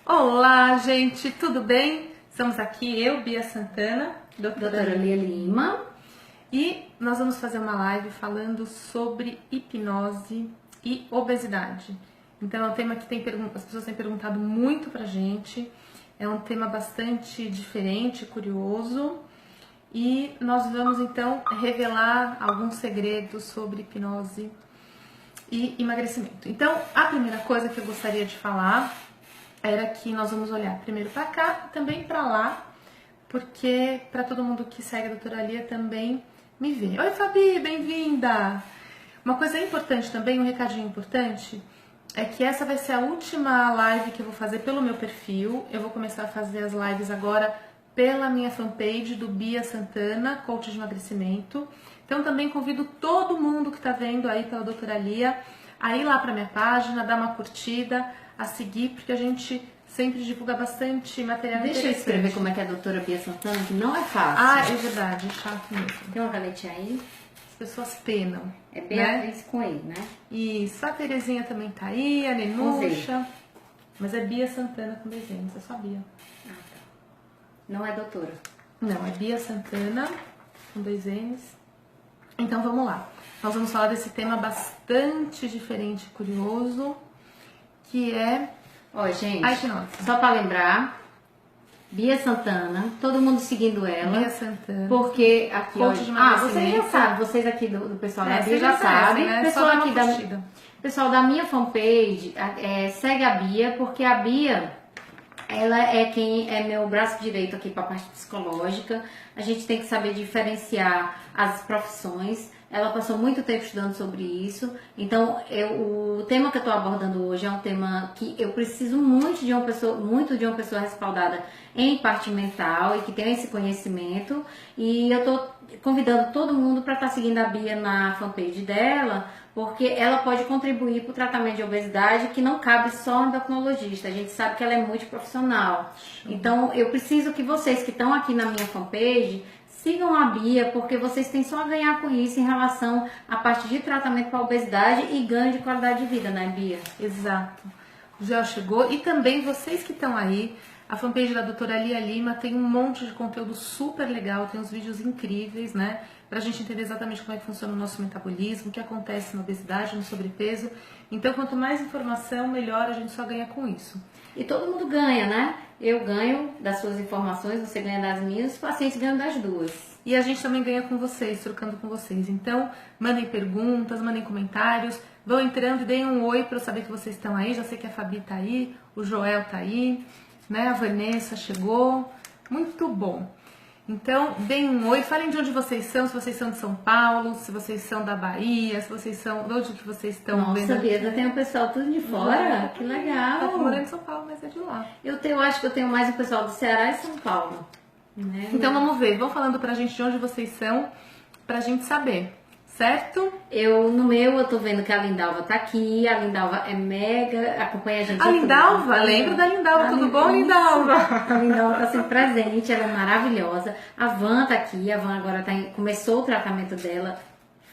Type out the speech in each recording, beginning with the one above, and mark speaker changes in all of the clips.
Speaker 1: Olá, gente, tudo bem? Estamos aqui, eu, Bia Santana,
Speaker 2: Doutora Lia Lima.
Speaker 1: E nós vamos fazer uma live falando sobre hipnose e obesidade. Então é um tema que as pessoas têm perguntado muito pra gente. É um tema bastante diferente, curioso. E nós vamos então revelar alguns segredos sobre hipnose e emagrecimento. Então, a primeira coisa que eu gostaria de falar era que nós vamos olhar primeiro para cá e também para lá, porque para todo mundo que segue a doutora Lia também me vê. Oi, Fabi, bem-vinda! Uma coisa importante também, um recadinho importante, é que essa vai ser a última live que eu vou fazer pelo meu perfil. Eu vou começar a fazer as lives agora pela minha fanpage do Bia Santana, coach de emagrecimento. Então também convido todo mundo que está vendo aí pela doutora Lia a ir lá para minha página, dar uma curtida, a seguir, porque a gente sempre divulga bastante material interessante.
Speaker 2: Deixa eu escrever como é que é a doutora Bia Santana, que não é fácil.
Speaker 1: Ah, é verdade, é chato mesmo.
Speaker 2: Tem uma canetinha aí?
Speaker 1: As pessoas penam.
Speaker 2: É Beatriz, né? Com E, né?
Speaker 1: Isso, a Terezinha também tá aí, a Nenuxa. Mas é Bia Santana com desenhos, é só Bia.
Speaker 2: Ah, tá. Não é doutora?
Speaker 1: Não, é Bia Santana com 2 N's. Então vamos lá. Nós vamos falar desse tema bastante diferente e curioso, que é
Speaker 2: gente,
Speaker 1: a hipnose.
Speaker 2: Só para lembrar, Bia Santana, todo mundo seguindo ela.
Speaker 1: Bia Santana.
Speaker 2: Porque aqui,
Speaker 1: Coach de emagrecimento.
Speaker 2: vocês já sabem, vocês aqui do pessoal da Bia já
Speaker 1: sabem,
Speaker 2: sabem.
Speaker 1: né?
Speaker 2: Pessoal aqui pessoal da minha fanpage, segue a Bia, porque a Bia, ela é quem é meu braço direito aqui para a parte psicológica. A gente tem que saber diferenciar as profissões. Ela passou muito tempo estudando sobre isso. Então, o tema que eu estou abordando hoje é um tema que eu preciso muito de uma pessoa respaldada em parte mental e que tenha esse conhecimento. E eu estou convidando todo mundo para estar seguindo a Bia na fanpage dela, porque ela pode contribuir para o tratamento de obesidade, que não cabe só ao endocrinologista. A gente sabe que ela é multiprofissional. Então, eu preciso que vocês que estão aqui na minha fanpage sigam a Bia, porque vocês têm só a ganhar com isso em relação à parte de tratamento para obesidade e ganho de qualidade de vida, né, Bia?
Speaker 1: Exato. O Gel chegou. E também vocês que estão aí, a fanpage da doutora Lia Lima tem um monte de conteúdo super legal, tem uns vídeos incríveis, né? Pra gente entender exatamente como é que funciona o nosso metabolismo, o que acontece na obesidade, no sobrepeso. Então, quanto mais informação, melhor, a gente só ganha com isso.
Speaker 2: E todo mundo ganha, né? Eu ganho das suas informações, você ganha das minhas, os pacientes ganham das duas.
Speaker 1: E a gente também ganha com vocês, trocando com vocês. Então, mandem perguntas, mandem comentários, vão entrando e deem um oi para eu saber que vocês estão aí. Já sei que a Fabi tá aí, o Joel tá aí, né? A Vanessa chegou. Muito bom. Então, deem um oi, falem de onde vocês são, se vocês são de São Paulo, se vocês são da Bahia, se vocês são... De onde que vocês estão vendo?
Speaker 2: Nossa, Bia, tem um pessoal tudo de fora? Que legal!
Speaker 1: Tá morando em São Paulo, mas é de lá.
Speaker 2: Eu acho que eu tenho mais o pessoal do Ceará e São Paulo. Né?
Speaker 1: Então vamos ver, vão falando pra gente de onde vocês são, pra gente saber, certo?
Speaker 2: No meu eu tô vendo que a Lindalva tá aqui, a Lindalva é mega, acompanha a gente.
Speaker 1: A Lindalva? Lembro da Lindalva, tudo bom, Lindalva?
Speaker 2: A Lindalva tá sempre presente, ela é maravilhosa. A Van tá aqui, a Van agora começou o tratamento dela,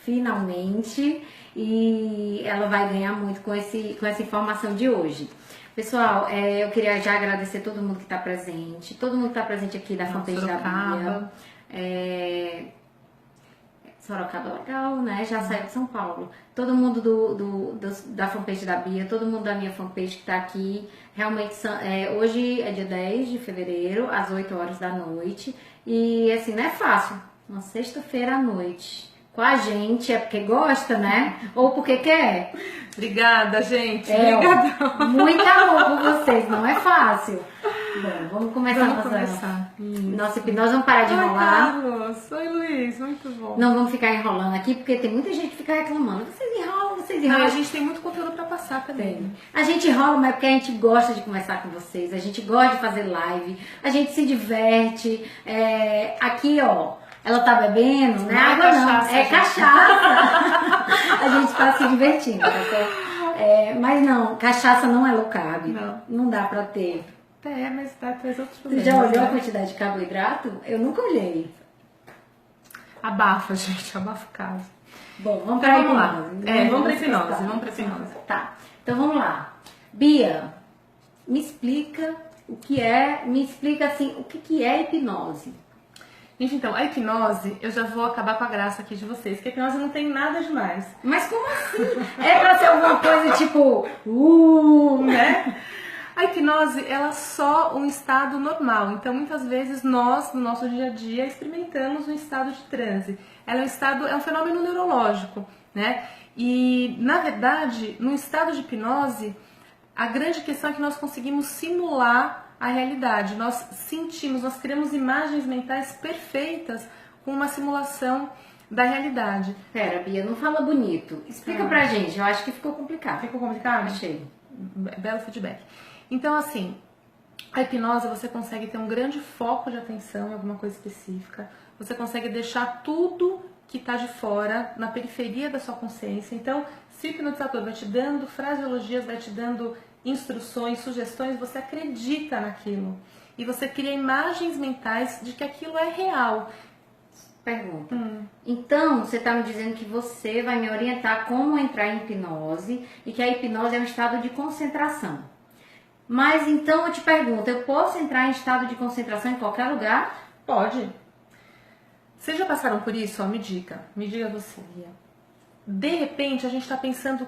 Speaker 2: finalmente, e ela vai ganhar muito com essa informação de hoje. Pessoal, eu queria já agradecer todo mundo que está presente, todo mundo que está presente aqui da fanpage da Bia. Sorocaba é legal, né? Já saiu de São Paulo. Todo mundo da fanpage da Bia, todo mundo da minha fanpage que está aqui. Realmente, hoje é dia 10 de fevereiro, às 8 horas da noite. E assim, não é fácil. Uma sexta-feira à noite. Com a gente, é porque gosta, né? Ou porque quer.
Speaker 1: Obrigada, gente. Obrigada.
Speaker 2: Muito amor por vocês, não é fácil. Bom, vamos começar nossa hipnose. Vamos parar de enrolar.
Speaker 1: Carlos. Oi, Luiz. Muito bom.
Speaker 2: Não vamos ficar enrolando aqui, porque tem muita gente que fica reclamando. Vocês enrolam.
Speaker 1: Não, a gente tem muito conteúdo pra passar também.
Speaker 2: A gente enrola, mas é porque a gente gosta de conversar com vocês. A gente gosta de fazer live. A gente se diverte. Aqui, ó. Ela tá bebendo, né? Água não, é cachaça. A gente tá se divertindo, tá certo? Mas não, cachaça não é low carb. Não dá pra ter.
Speaker 1: Mas dá pra outros
Speaker 2: problemas.
Speaker 1: Você
Speaker 2: já olhou a quantidade de carboidrato? Eu nunca olhei.
Speaker 1: Abafa, gente, abafa o caso.
Speaker 2: Bom, vamos pra hipnose.
Speaker 1: Vamos pra hipnose.
Speaker 2: Tá, então vamos lá. Bia, me explica me explica assim, o que é hipnose?
Speaker 1: Gente, então, a hipnose, eu já vou acabar com a graça aqui de vocês, que a hipnose não tem nada demais.
Speaker 2: Mas como assim? É pra ser alguma coisa tipo,
Speaker 1: né? A hipnose, ela é só um estado normal. Então, muitas vezes, nós, no nosso dia a dia, experimentamos um estado de transe. Ela é um fenômeno neurológico, né? E, na verdade, no estado de hipnose, a grande questão é que nós conseguimos simular a realidade. Nós sentimos, nós criamos imagens mentais perfeitas com uma simulação da realidade.
Speaker 2: Pera, Bia, não fala bonito. Explica pra gente, eu acho que ficou complicado.
Speaker 1: Ficou complicado?
Speaker 2: Achei.
Speaker 1: Belo feedback. Então, assim, a hipnose você consegue ter um grande foco de atenção em alguma coisa específica. Você consegue deixar tudo que está de fora na periferia da sua consciência. Então, se o hipnotizador vai te dando fraseologias, vai te dando instruções, sugestões, você acredita naquilo. E você cria imagens mentais de que aquilo é real.
Speaker 2: Pergunta. Então, você está me dizendo que você vai me orientar como entrar em hipnose e que a hipnose é um estado de concentração. Mas então eu te pergunto, eu posso entrar em estado de concentração em qualquer lugar?
Speaker 1: Pode. Vocês já passaram por isso? Ó, me diga você. De repente, a gente está pensando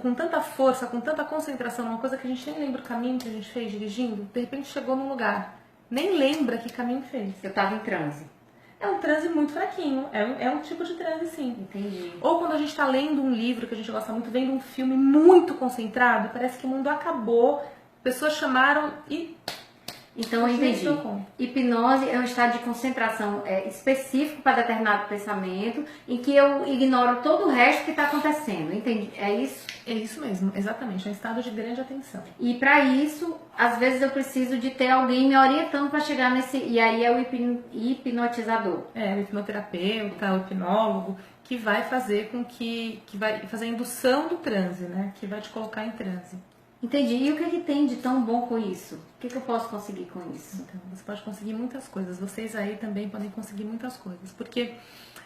Speaker 1: com tanta força, com tanta concentração numa coisa que a gente nem lembra o caminho que a gente fez dirigindo. De repente chegou num lugar, nem lembra que caminho fez.
Speaker 2: Eu estava em transe.
Speaker 1: É um transe muito fraquinho, é um tipo de transe sim.
Speaker 2: Entendi.
Speaker 1: Ou quando a gente está lendo um livro que a gente gosta muito, vendo um filme muito concentrado, parece que o mundo acabou, pessoas chamaram e...
Speaker 2: Então eu entendi. Hipnose é um estado de concentração específico para determinado pensamento, em que eu ignoro todo o resto que está acontecendo. Entendi? É isso?
Speaker 1: É isso mesmo, exatamente. É um estado de grande atenção.
Speaker 2: E para isso, às vezes eu preciso de ter alguém me orientando para chegar nesse... E aí é o hipnotizador.
Speaker 1: É, o hipnoterapeuta, o hipnólogo, que vai fazer que vai fazer a indução do transe, né? Que vai te colocar em transe.
Speaker 2: Entendi. E o que tem de tão bom com isso? O que eu posso conseguir com isso?
Speaker 1: Então, você pode conseguir muitas coisas. Vocês aí também podem conseguir muitas coisas. Porque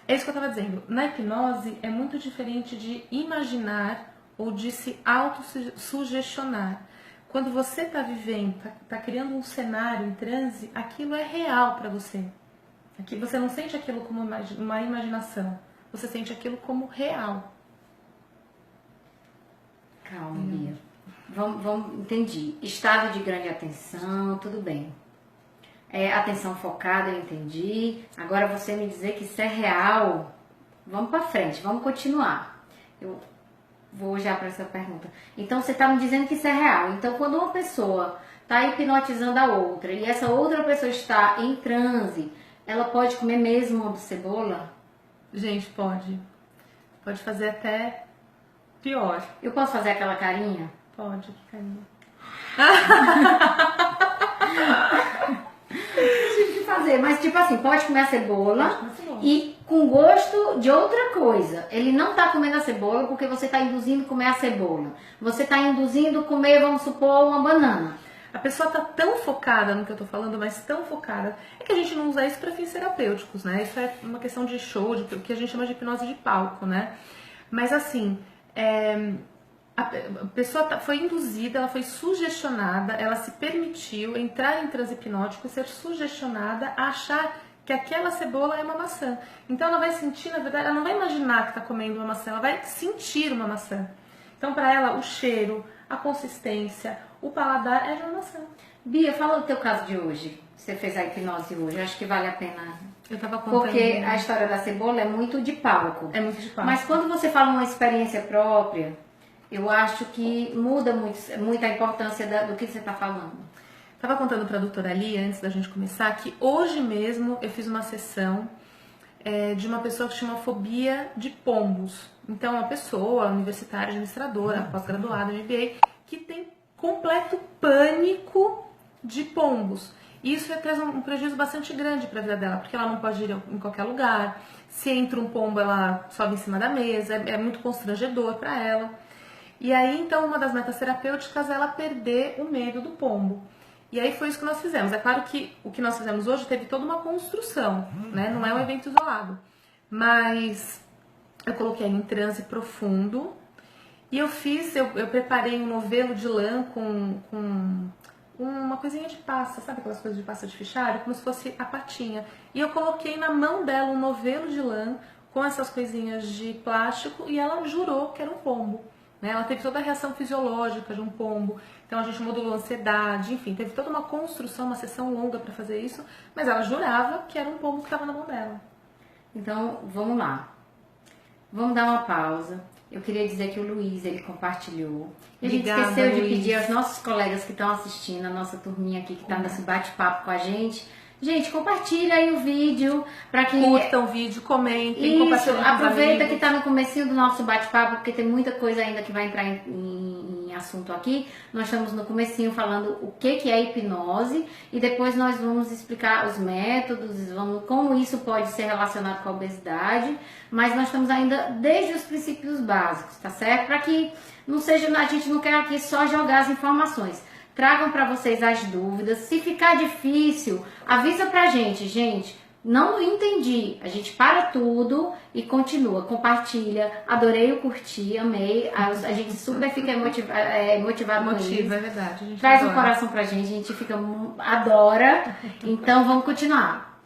Speaker 1: é isso que eu estava dizendo. Na hipnose é muito diferente de imaginar ou de se autossugestionar. Quando você está vivendo, está criando um cenário em transe, aquilo é real para você. Aqui você não sente aquilo como uma imaginação. Você sente aquilo como real.
Speaker 2: Calma, Bia. Entendi. Estado de grande atenção, tudo bem. Atenção focada, eu entendi. Agora você me dizer que isso é real. Vamos para frente, vamos continuar. Eu vou já para essa pergunta. Então você está me dizendo que isso é real. Então quando uma pessoa está hipnotizando a outra e essa outra pessoa está em transe, ela pode comer mesmo uma cebola?
Speaker 1: Gente, pode. Pode fazer até pior.
Speaker 2: Eu posso fazer aquela carinha?
Speaker 1: Pode, que carinha.
Speaker 2: Tive que fazer, mas tipo assim, pode comer a cebola e com gosto de outra coisa. Ele não tá comendo a cebola porque você tá induzindo comer a cebola. Você tá induzindo comer, vamos supor, uma banana.
Speaker 1: A pessoa tá tão focada no que eu tô falando, mas tão focada. É que a gente não usa isso para fins terapêuticos, né? Isso é uma questão de show, de o que a gente chama de hipnose de palco, né? Mas assim, a pessoa foi induzida, ela foi sugestionada, ela se permitiu entrar em transe hipnótico e ser sugestionada a achar que aquela cebola é uma maçã. Então ela vai sentir, na verdade, ela não vai imaginar que está comendo uma maçã, ela vai sentir uma maçã. Então para ela o cheiro, a consistência, o paladar é de uma maçã.
Speaker 2: Bia, fala do teu caso de hoje. Você fez a hipnose hoje, eu acho que vale a pena.
Speaker 1: Eu tava contando.
Speaker 2: Porque a história da cebola é muito de palco.
Speaker 1: É muito de palco.
Speaker 2: Mas quando você fala uma experiência própria, eu acho que muda muito a importância do que você está falando.
Speaker 1: Estava contando para a doutora Lia, antes da gente começar, que hoje mesmo eu fiz uma sessão de uma pessoa que tinha uma fobia de pombos. Então, uma pessoa universitária, administradora, pós-graduada, MBA, que tem completo pânico de pombos. E isso traz um prejuízo bastante grande para a vida dela, porque ela não pode ir em qualquer lugar. Se entra um pombo, ela sobe em cima da mesa, é muito constrangedor para ela. E aí, então, uma das metas terapêuticas é ela perder o medo do pombo. E aí foi isso que nós fizemos. É claro que o que nós fizemos hoje teve toda uma construção, né? Não é um evento isolado. Mas eu coloquei ela em transe profundo E eu preparei um novelo de lã com uma coisinha de passa, sabe aquelas coisas de passa de fichário? Como se fosse a patinha. E eu coloquei na mão dela um novelo de lã com essas coisinhas de plástico e ela jurou que era um pombo. Né? Ela teve toda a reação fisiológica de um pombo, então a gente modulou a ansiedade, enfim, teve toda uma construção, uma sessão longa para fazer isso, mas ela jurava que era um pombo que estava na mão dela.
Speaker 2: Então, vamos lá. Vamos dar uma pausa. Eu queria dizer que o Luiz, ele compartilhou. E a gente esqueceu de pedir aos nossos colegas que estão assistindo, a nossa turminha aqui que está nesse bate-papo com a gente. Gente, compartilha aí o vídeo para que
Speaker 1: curtam o vídeo, comentem, compartilhem.
Speaker 2: Aproveita que está no comecinho do nosso bate-papo, porque tem muita coisa ainda que vai entrar em assunto aqui. Nós estamos no comecinho falando o que é hipnose e depois nós vamos explicar os métodos, como isso pode ser relacionado com a obesidade, mas nós estamos ainda desde os princípios básicos, tá certo? Para que não seja, a gente não quer aqui só jogar as informações. Tragam para vocês as dúvidas. Se ficar difícil, avisa pra gente. Gente, não entendi. A gente para tudo e continua. Compartilha. Adorei o curtir, amei. A gente super fica motivado com isso.
Speaker 1: É verdade. A gente
Speaker 2: traz
Speaker 1: adora.
Speaker 2: Um coração pra gente. A gente fica adora. Então vamos continuar.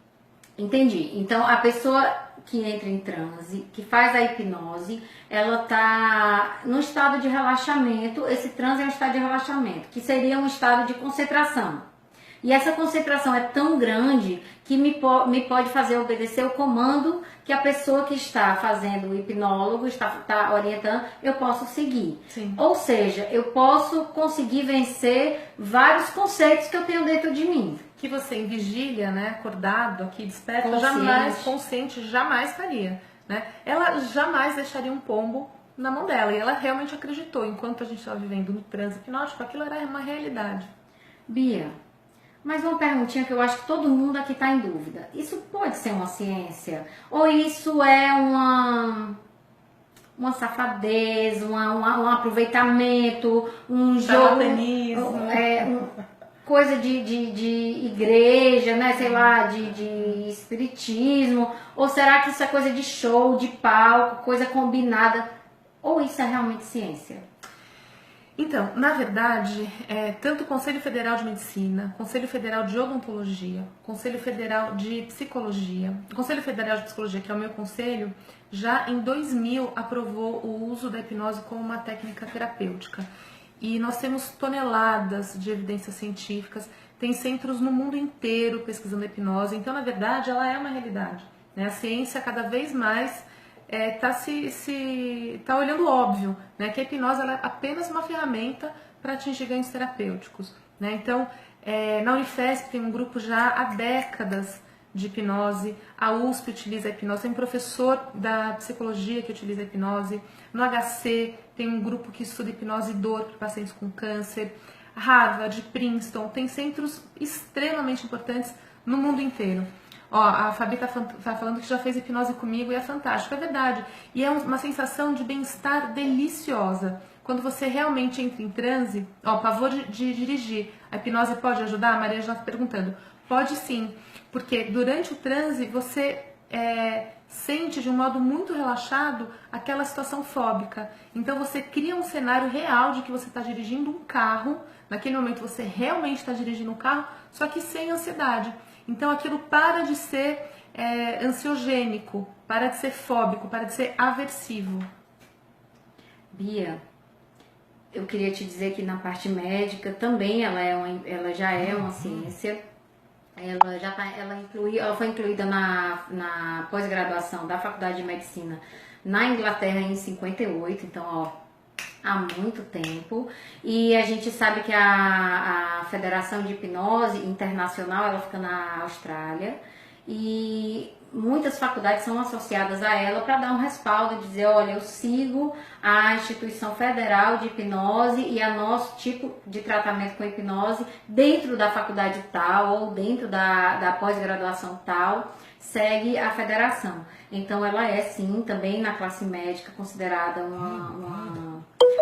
Speaker 2: Entendi. Então a pessoa que entra em transe, que faz a hipnose, ela tá no estado de relaxamento. Esse transe é um estado de relaxamento, que seria um estado de concentração. E essa concentração é tão grande que me pode fazer obedecer o comando que a pessoa que está fazendo o hipnólogo, está orientando, eu posso seguir.
Speaker 1: Sim.
Speaker 2: Ou seja, eu posso conseguir vencer vários conceitos que eu tenho dentro de mim.
Speaker 1: Que você em vigília, né, acordado, aqui desperto, consciente, jamais faria. Né? Ela jamais deixaria um pombo na mão dela. E ela realmente acreditou, enquanto a gente estava vivendo no transe hipnótico, aquilo era uma realidade.
Speaker 2: Bia, mais uma perguntinha que eu acho que todo mundo aqui está em dúvida. Isso pode ser uma ciência? Ou isso é uma safadez, um aproveitamento, um jogo, coisa de igreja, né? Sei lá, de espiritismo? Ou será que isso é coisa de show, de palco, coisa combinada? Ou isso é realmente ciência?
Speaker 1: Então, na verdade, tanto o Conselho Federal de Medicina, Conselho Federal de Odontologia, Conselho Federal de Psicologia, o Conselho Federal de Psicologia, que é o meu conselho, já em 2000 aprovou o uso da hipnose como uma técnica terapêutica. E nós temos toneladas de evidências científicas, tem centros no mundo inteiro pesquisando a hipnose, então, na verdade, ela é uma realidade. Né? A ciência cada vez mais tá olhando o óbvio, né? Que a hipnose ela é apenas uma ferramenta para atingir ganhos terapêuticos. Né? Então, na Unifesp tem um grupo já há décadas de hipnose, a USP utiliza a hipnose, tem um professor da psicologia que utiliza a hipnose, no HC tem um grupo que estuda hipnose e dor para pacientes com câncer, Harvard, Princeton, tem centros extremamente importantes no mundo inteiro. Ó, a Fabi tá falando que já fez hipnose comigo e é fantástico, é verdade. E é uma sensação de bem-estar deliciosa. Quando você realmente entra em transe, ó, pavor de dirigir, a hipnose pode ajudar? A Maria já está perguntando. Pode sim, porque durante o transe você sente de um modo muito relaxado aquela situação fóbica. Então você cria um cenário real de que você está dirigindo um carro, naquele momento você realmente está dirigindo um carro, só que sem ansiedade. Então aquilo para de ser ansiogênico, para de ser fóbico, para de ser aversivo.
Speaker 2: Bia, eu queria te dizer que na parte médica também ela já é uma ciência. Ela foi incluída na pós-graduação da Faculdade de Medicina na Inglaterra em 58, então ó, há muito tempo. E a gente sabe que a Federação de Hipnose Internacional, ela fica na Austrália e muitas faculdades são associadas a ela para dar um respaldo, dizer, olha, eu sigo a Instituição Federal de Hipnose e a nosso tipo de tratamento com hipnose dentro da faculdade tal ou dentro da pós-graduação tal, segue a federação. Então ela é sim, também na classe médica, considerada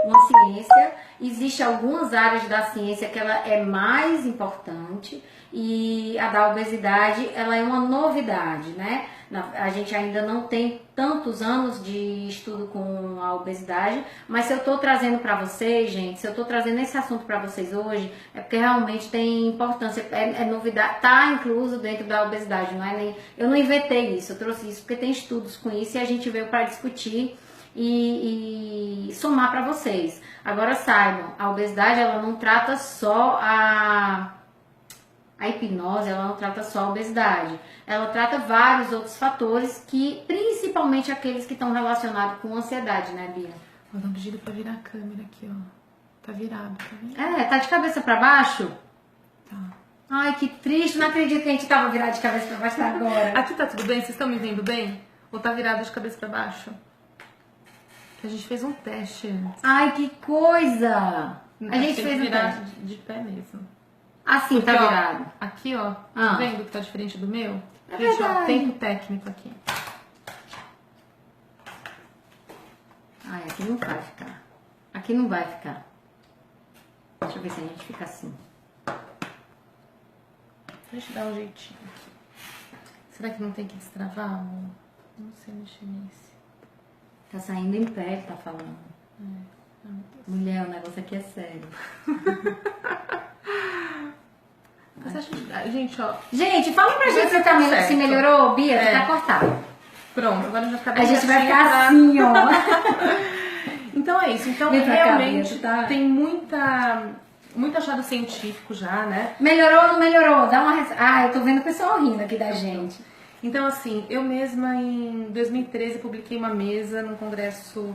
Speaker 2: uma ciência, existe algumas áreas da ciência que ela é mais importante e a da obesidade, ela é uma novidade, né? A gente ainda não tem tantos anos de estudo com a obesidade, mas se eu estou trazendo para vocês, gente, se eu estou trazendo esse assunto para vocês hoje, é porque realmente tem importância, é novidade, tá incluso dentro da obesidade, não é nem, eu não inventei isso, eu trouxe isso porque tem estudos com isso e a gente veio para discutir e somar para vocês. Agora saibam, a obesidade ela não trata só a hipnose, ela não trata só a obesidade, ela trata vários outros fatores que, principalmente aqueles que estão relacionados com ansiedade, né, Bia?
Speaker 1: Vou dar um pedido pra virar a câmera aqui, ó. Tá virado, tá vendo?
Speaker 2: É, tá de cabeça pra baixo?
Speaker 1: Tá.
Speaker 2: Ai, que triste, não acredito que a gente tava virado de cabeça pra baixo até agora.
Speaker 1: Aqui tá tudo bem? Vocês estão me vendo bem? Ou tá virado de cabeça pra baixo? Que a gente fez um teste antes.
Speaker 2: Ai, que coisa! A gente fez um
Speaker 1: virar
Speaker 2: teste.
Speaker 1: de pé mesmo.
Speaker 2: Assim, tá
Speaker 1: Porque, ó,
Speaker 2: virado.
Speaker 1: aqui, ó,
Speaker 2: Ah.
Speaker 1: tá vendo que tá diferente do meu?
Speaker 2: É
Speaker 1: Gente, ó,
Speaker 2: verdade.
Speaker 1: tempo técnico aqui.
Speaker 2: Ai, aqui não vai ficar. Aqui não vai ficar. Deixa eu ver se a gente fica assim.
Speaker 1: Deixa eu dar um jeitinho aqui. Será que não tem que destravar, amor? Não sei mexer nesse.
Speaker 2: Tá saindo em pé, tá falando.
Speaker 1: Ai, meu Deus.
Speaker 2: Mulher, o negócio aqui é sério.
Speaker 1: Mas acho que, gente, ó,
Speaker 2: Gente, fala pra gente se,
Speaker 1: tá
Speaker 2: tá,
Speaker 1: certo.
Speaker 2: se melhorou, Bia,
Speaker 1: É.
Speaker 2: tá cortado.
Speaker 1: pronto, agora já fica
Speaker 2: A
Speaker 1: bem
Speaker 2: gente vai
Speaker 1: certinho
Speaker 2: ficar
Speaker 1: pra-
Speaker 2: assim, ó.
Speaker 1: Então é isso. Então,
Speaker 2: Vem pra cá,
Speaker 1: realmente,
Speaker 2: Bia, tá?
Speaker 1: tem muito achado científico já, né?
Speaker 2: Melhorou ou não melhorou? Dá uma Ah, eu tô vendo o pessoal rindo aqui da gente.
Speaker 1: Então, assim, eu mesma em 2013 publiquei uma mesa num congresso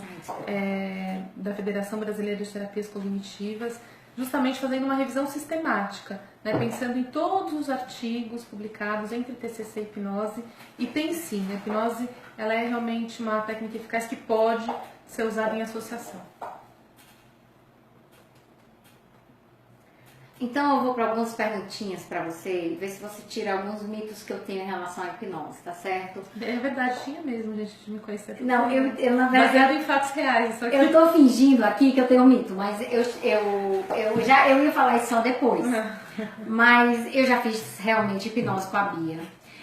Speaker 1: da Federação Brasileira de Terapias Cognitivas, justamente fazendo uma revisão sistemática, né, pensando em todos os artigos publicados entre TCC e hipnose. E tem sim, a hipnose ela é realmente uma técnica eficaz que pode ser usada em associação.
Speaker 2: Então eu vou para algumas perguntinhas para você, ver se você tira alguns mitos que eu tenho em relação à hipnose, tá certo?
Speaker 1: É verdade, tinha mesmo gente de me conhecer.
Speaker 2: Não, eu na
Speaker 1: Baseado
Speaker 2: verdade...
Speaker 1: em fatos reais, isso aqui.
Speaker 2: Eu tô fingindo aqui que eu tenho mito, mas eu ia falar isso só depois. Mas eu já fiz realmente hipnose com a Bia.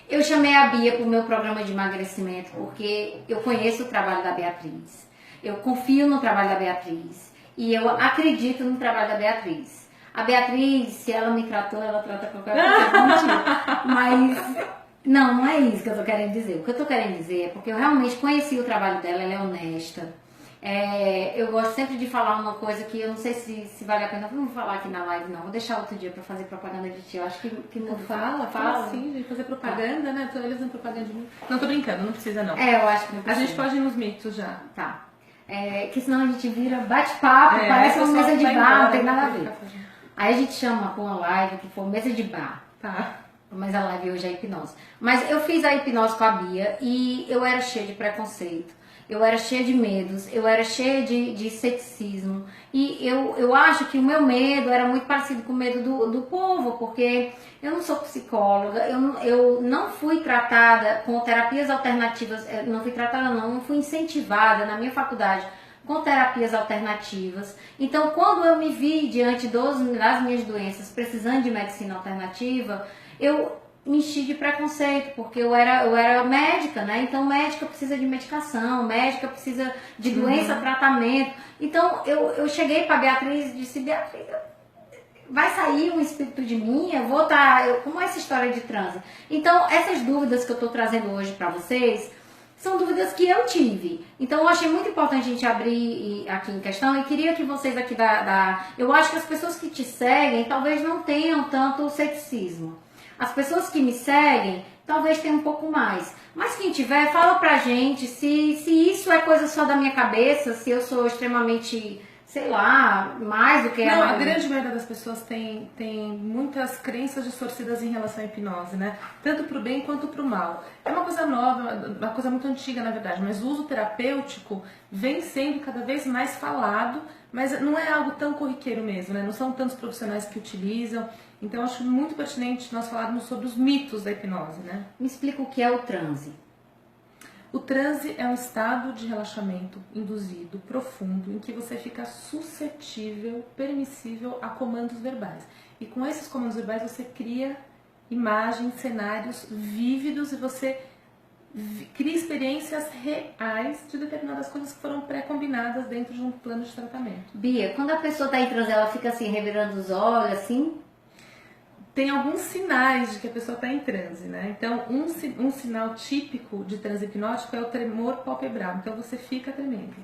Speaker 2: Eu chamei a Bia pro meu programa de emagrecimento porque eu conheço o trabalho da Beatriz. Eu confio no trabalho da Beatriz e eu acredito no trabalho da Beatriz. A Beatriz, se ela me tratou, ela trata qualquer coisa. Mentira. Mas não é isso que eu tô querendo dizer. O que eu tô querendo dizer é porque eu realmente conheci o trabalho dela, ela é honesta. Eu gosto sempre de falar uma coisa que eu não sei se vale a pena. Não vou falar aqui na live, não. Vou deixar outro dia pra fazer propaganda de ti. Eu acho que não
Speaker 1: Fala sim, de fazer propaganda, né? Eles não propaganda de mim. Não, tô brincando, não precisa não.
Speaker 2: Eu acho que não
Speaker 1: A
Speaker 2: precisa.
Speaker 1: gente pode ir nos mitos já.
Speaker 2: Tá. Que senão a gente vira bate-papo, parece uma mesa de bar, não tem nada a ver. Aí a gente chama com uma live que for mesa de bar.
Speaker 1: Tá.
Speaker 2: Mas a live hoje é hipnose. Mas eu fiz a hipnose com a Bia e eu era cheia de preconceito. Eu era cheia de medos, eu era cheia de ceticismo. E eu acho que o meu medo era muito parecido com o medo do povo, porque eu não sou psicóloga, eu não fui tratada com terapias alternativas, não fui incentivada na minha faculdade com terapias alternativas. Então, quando eu me vi diante das minhas doenças precisando de medicina alternativa, eu me enchi de preconceito, porque eu era médica, né? Então, médica precisa de medicação, médica precisa de doença, tratamento. Então, eu cheguei para Beatriz e disse: Beatriz, vai sair um espírito de mim? Eu vou estar... Como é essa história de transe? Então, essas dúvidas que eu estou trazendo hoje para vocês são dúvidas que eu tive. Então, eu achei muito importante a gente abrir aqui em questão e queria que vocês aqui eu acho que as pessoas que te seguem talvez não tenham tanto ceticismo. As pessoas que me seguem talvez tenham um pouco mais. Mas quem tiver, fala pra gente se isso é coisa só da minha cabeça, se eu sou extremamente, sei lá, mais do que
Speaker 1: Não, a
Speaker 2: maioria.
Speaker 1: grande maioria das pessoas tem muitas crenças distorcidas em relação à hipnose, né? Tanto pro bem quanto pro mal. É uma coisa nova, uma coisa muito antiga, na verdade, mas o uso terapêutico vem sendo cada vez mais falado, mas não é algo tão corriqueiro mesmo, né? Não são tantos profissionais que utilizam. Então, eu acho muito pertinente nós falarmos sobre os mitos da hipnose, né?
Speaker 2: Me explica o que é o transe.
Speaker 1: O transe é um estado de relaxamento induzido, profundo, em que você fica suscetível, permissível a comandos verbais. E com esses comandos verbais você cria imagens, cenários vívidos e você cria experiências reais de determinadas coisas que foram pré-combinadas dentro de um plano de tratamento.
Speaker 2: Bia, quando a pessoa está em transe, ela fica assim, revirando os olhos, assim?
Speaker 1: Tem alguns sinais de que a pessoa está em transe, né? Então, um sinal típico de transe hipnótico é o tremor palpebral. Então, você fica tremendo.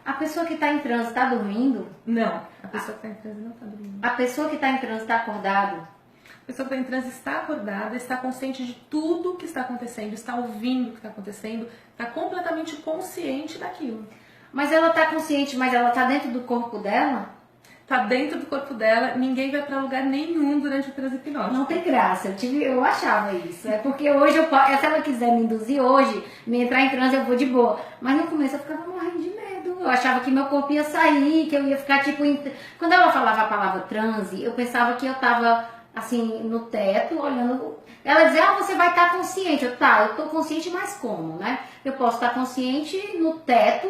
Speaker 2: A pessoa que está em transe está dormindo?
Speaker 1: Não, a pessoa que está em transe não está dormindo.
Speaker 2: A pessoa que está em transe está acordado?
Speaker 1: A pessoa que está em transe está acordada, está consciente de tudo o que está acontecendo, está ouvindo o que está acontecendo, está completamente consciente daquilo.
Speaker 2: Mas ela está consciente, mas ela está dentro do corpo dela?
Speaker 1: Tá dentro do corpo dela, ninguém vai para lugar nenhum durante o transe hipnótico.
Speaker 2: Não tem graça, eu achava isso. É porque hoje, se ela quiser me induzir hoje, me entrar em transe, eu vou de boa. Mas no começo eu ficava morrendo de medo. Eu achava que meu corpo ia sair, que eu ia ficar tipo... Quando ela falava a palavra transe, eu pensava que eu tava assim, no teto, olhando... Ela dizia, você vai estar consciente. Eu tô consciente, mas como, né? Eu posso estar consciente no teto,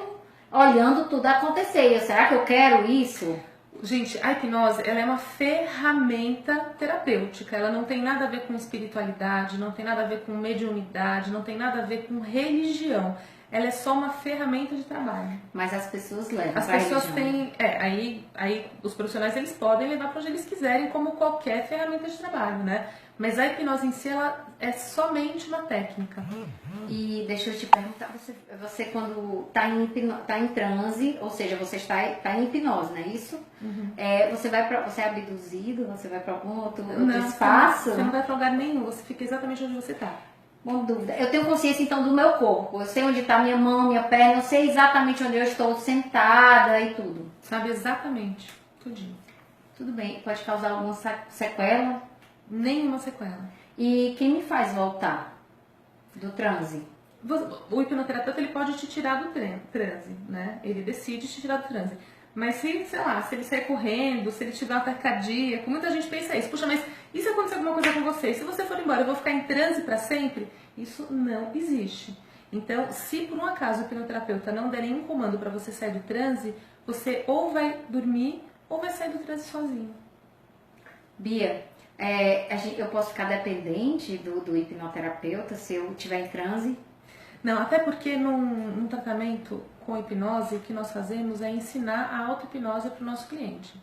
Speaker 2: olhando tudo acontecer. Será que eu quero isso?
Speaker 1: Gente, a hipnose, ela é uma ferramenta terapêutica, ela não tem nada a ver com espiritualidade, não tem nada a ver com mediunidade, não tem nada a ver com religião. Ela é só uma ferramenta de trabalho.
Speaker 2: Mas as pessoas levam.
Speaker 1: As pessoas têm, aí os profissionais eles podem levar para onde eles quiserem, como qualquer ferramenta de trabalho, né? Mas a hipnose em si, ela é somente uma técnica.
Speaker 2: E deixa eu te perguntar, você quando tá em transe, ou seja, você está em hipnose, não é isso?
Speaker 1: Uhum.
Speaker 2: Você é abduzido, você vai para algum outro
Speaker 1: Não,
Speaker 2: espaço?
Speaker 1: Você não vai para lugar nenhum, você fica exatamente onde você está.
Speaker 2: Uma dúvida. Eu tenho consciência então do meu corpo. Eu sei onde está minha mão, minha perna, eu sei exatamente onde eu estou sentada e tudo.
Speaker 1: Sabe exatamente, tudinho.
Speaker 2: Tudo bem. Pode causar alguma sequela?
Speaker 1: Nenhuma sequela.
Speaker 2: E quem me faz voltar do transe?
Speaker 1: O hipnoterapeuta ele pode te tirar do transe, né? Ele decide te tirar do transe. Mas se, sei lá, se ele sair correndo, se ele te dar uma taquicardia, muita gente pensa isso. Puxa, mas e se acontecer alguma coisa com você? Se você for embora, eu vou ficar em transe para sempre? Isso não existe. Então, se por um acaso o hipnoterapeuta não der nenhum comando para você sair do transe, você ou vai dormir ou vai sair do transe sozinho.
Speaker 2: Bia, eu posso ficar dependente do hipnoterapeuta se eu estiver em transe?
Speaker 1: Não, até porque num tratamento com hipnose, o que nós fazemos é ensinar a auto-hipnose para o nosso cliente.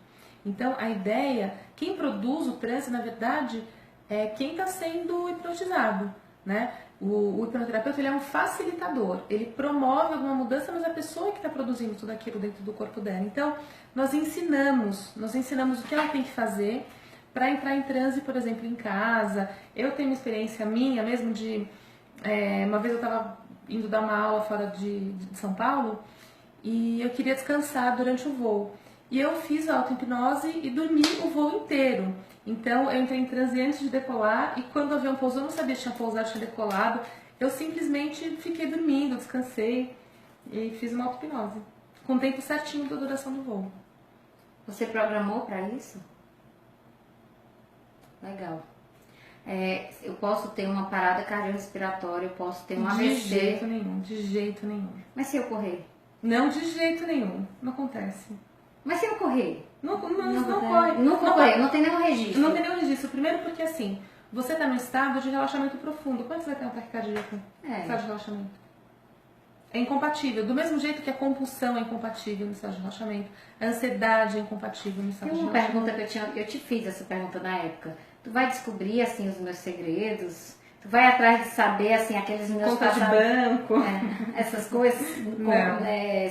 Speaker 1: Então, a ideia, quem produz o transe, na verdade, é quem está sendo hipnotizado, né? O hipnoterapeuta ele é um facilitador, ele promove alguma mudança, mas a pessoa que está produzindo tudo aquilo dentro do corpo dela. Então, nós ensinamos o que ela tem que fazer para entrar em transe, por exemplo, em casa. Eu tenho uma experiência minha mesmo de... uma vez eu estava indo dar uma aula fora de São Paulo e eu queria descansar durante o voo. E eu fiz a auto-hipnose e dormi o voo inteiro. Então eu entrei em transe antes de decolar e quando o avião pousou, eu não sabia se tinha pousado, tinha decolado. Eu simplesmente fiquei dormindo, descansei e fiz uma auto-hipnose. Com o tempo certinho da duração do voo.
Speaker 2: Você programou para isso? Legal. Eu posso ter uma parada cardiorrespiratória, eu posso ter um AVC.
Speaker 1: De jeito nenhum, de jeito nenhum.
Speaker 2: Mas se eu correr?
Speaker 1: Não, de jeito nenhum. Não acontece.
Speaker 2: Mas se eu correr?
Speaker 1: Não corre.
Speaker 2: Não tem nenhum registro.
Speaker 1: Não tem nenhum registro. Primeiro porque assim, você está num estado de relaxamento profundo. Quando você vai ter um ataque cardíaco? Estado de relaxamento. É incompatível. Do mesmo jeito que a compulsão é incompatível no estado de relaxamento, a ansiedade é incompatível no estado de relaxamento.
Speaker 2: Tem uma pergunta que eu te fiz essa pergunta na época. Tu vai descobrir assim os meus segredos? Tu vai atrás de saber assim aqueles meus
Speaker 1: conta de banco,
Speaker 2: essas coisas,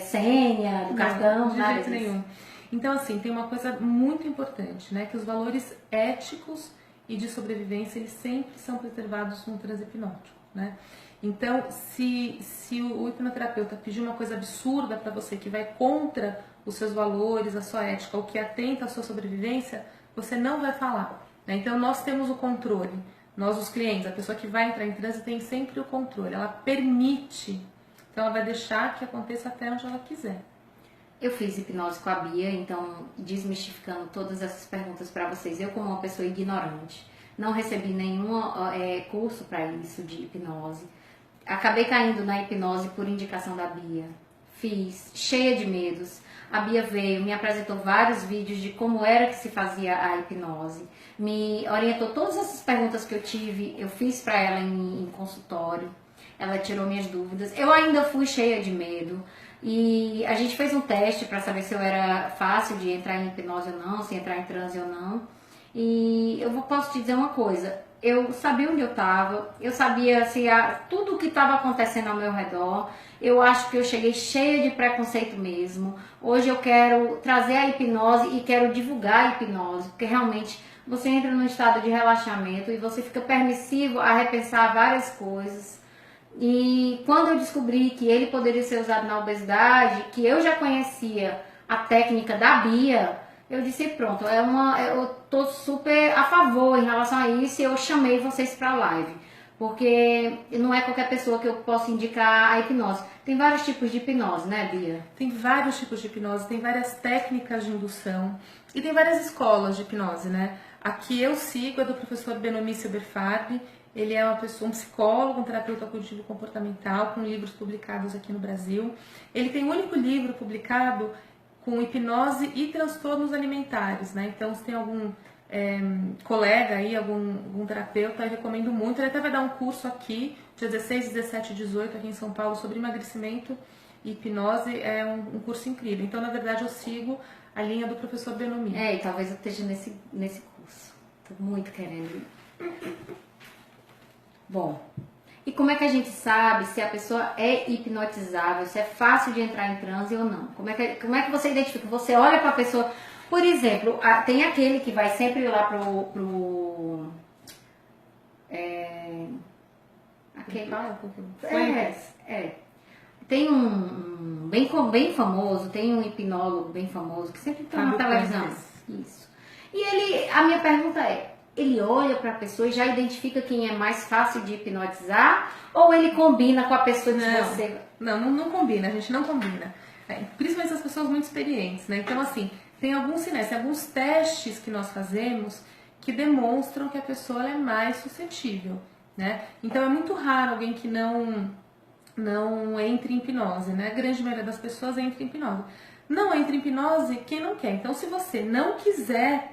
Speaker 2: senha do cartão,
Speaker 1: de jeito nenhum. Então assim, tem uma coisa muito importante, né, que os valores éticos e de sobrevivência eles sempre são preservados no transe hipnótico, né? Então, se o hipnoterapeuta pedir uma coisa absurda para você que vai contra os seus valores, a sua ética, ou que atenta à sua sobrevivência, você não vai falar, né? Então, nós temos o controle. Nós, os clientes, a pessoa que vai entrar em transe tem sempre o controle. Ela permite. Então, ela vai deixar que aconteça até onde ela quiser.
Speaker 2: Eu fiz hipnose com a Bia, então, desmistificando todas essas perguntas para vocês. Eu, como uma pessoa ignorante, não recebi nenhum curso para isso de hipnose. acabei caindo na hipnose por indicação da Bia. Fiz, cheia de medos. A Bia veio, me apresentou vários vídeos de como era que se fazia a hipnose. Me orientou todas essas perguntas que eu tive, eu fiz para ela em consultório. Ela tirou minhas dúvidas. Eu ainda fui cheia de medo. E a gente fez um teste para saber se eu era fácil de entrar em hipnose ou não, se entrar em transe ou não. E eu posso te dizer uma coisa, eu sabia onde eu estava, eu sabia assim, tudo o que estava acontecendo ao meu redor. Eu acho que eu cheguei cheia de preconceito mesmo. Hoje eu quero trazer a hipnose e quero divulgar a hipnose, porque realmente você entra num estado de relaxamento e você fica permissivo a repensar várias coisas. E quando eu descobri que ele poderia ser usado na obesidade, que eu já conhecia a técnica da Bia, eu disse pronto, eu tô super a favor em relação a isso e eu chamei vocês para a live. Porque não é qualquer pessoa que eu possa indicar a hipnose. Tem vários tipos de hipnose, né, Bia?
Speaker 1: Tem vários tipos de hipnose, tem várias técnicas de indução e tem várias escolas de hipnose, né? Aqui eu sigo a do professor Benomi Silberfarb. Ele é um psicólogo, um terapeuta cognitivo comportamental, com livros publicados aqui no Brasil. Ele tem o único livro publicado com hipnose e transtornos alimentares, né? Então, se tem algum colega aí, algum terapeuta, eu recomendo muito. Ele até vai dar um curso aqui, dia 16, 17 e 18, aqui em São Paulo, sobre emagrecimento e hipnose. É um curso incrível. Então, na verdade, eu sigo a linha do professor Benomi.
Speaker 2: E talvez eu esteja nesse curso. Tô muito querendo ir. Bom, e como é que a gente sabe se a pessoa é hipnotizável, se é fácil de entrar em transe ou não? Como é que você identifica? Você olha para a pessoa, por exemplo, tem aquele que vai sempre lá tem um bem famoso, tem um hipnólogo bem famoso que sempre está na televisão. Isso. E a minha pergunta é, ele olha para a pessoa e já identifica quem é mais fácil de hipnotizar? Ou ele combina com a pessoa que você...
Speaker 1: Não combina, a gente não combina. Principalmente as pessoas muito experientes, né? Então, assim, tem alguns sinais, tem alguns testes que nós fazemos que demonstram que a pessoa é mais suscetível, né? Então, é muito raro alguém que não entre em hipnose, né? A grande maioria das pessoas entra em hipnose. Não entra em hipnose quem não quer. Então, se você não quiser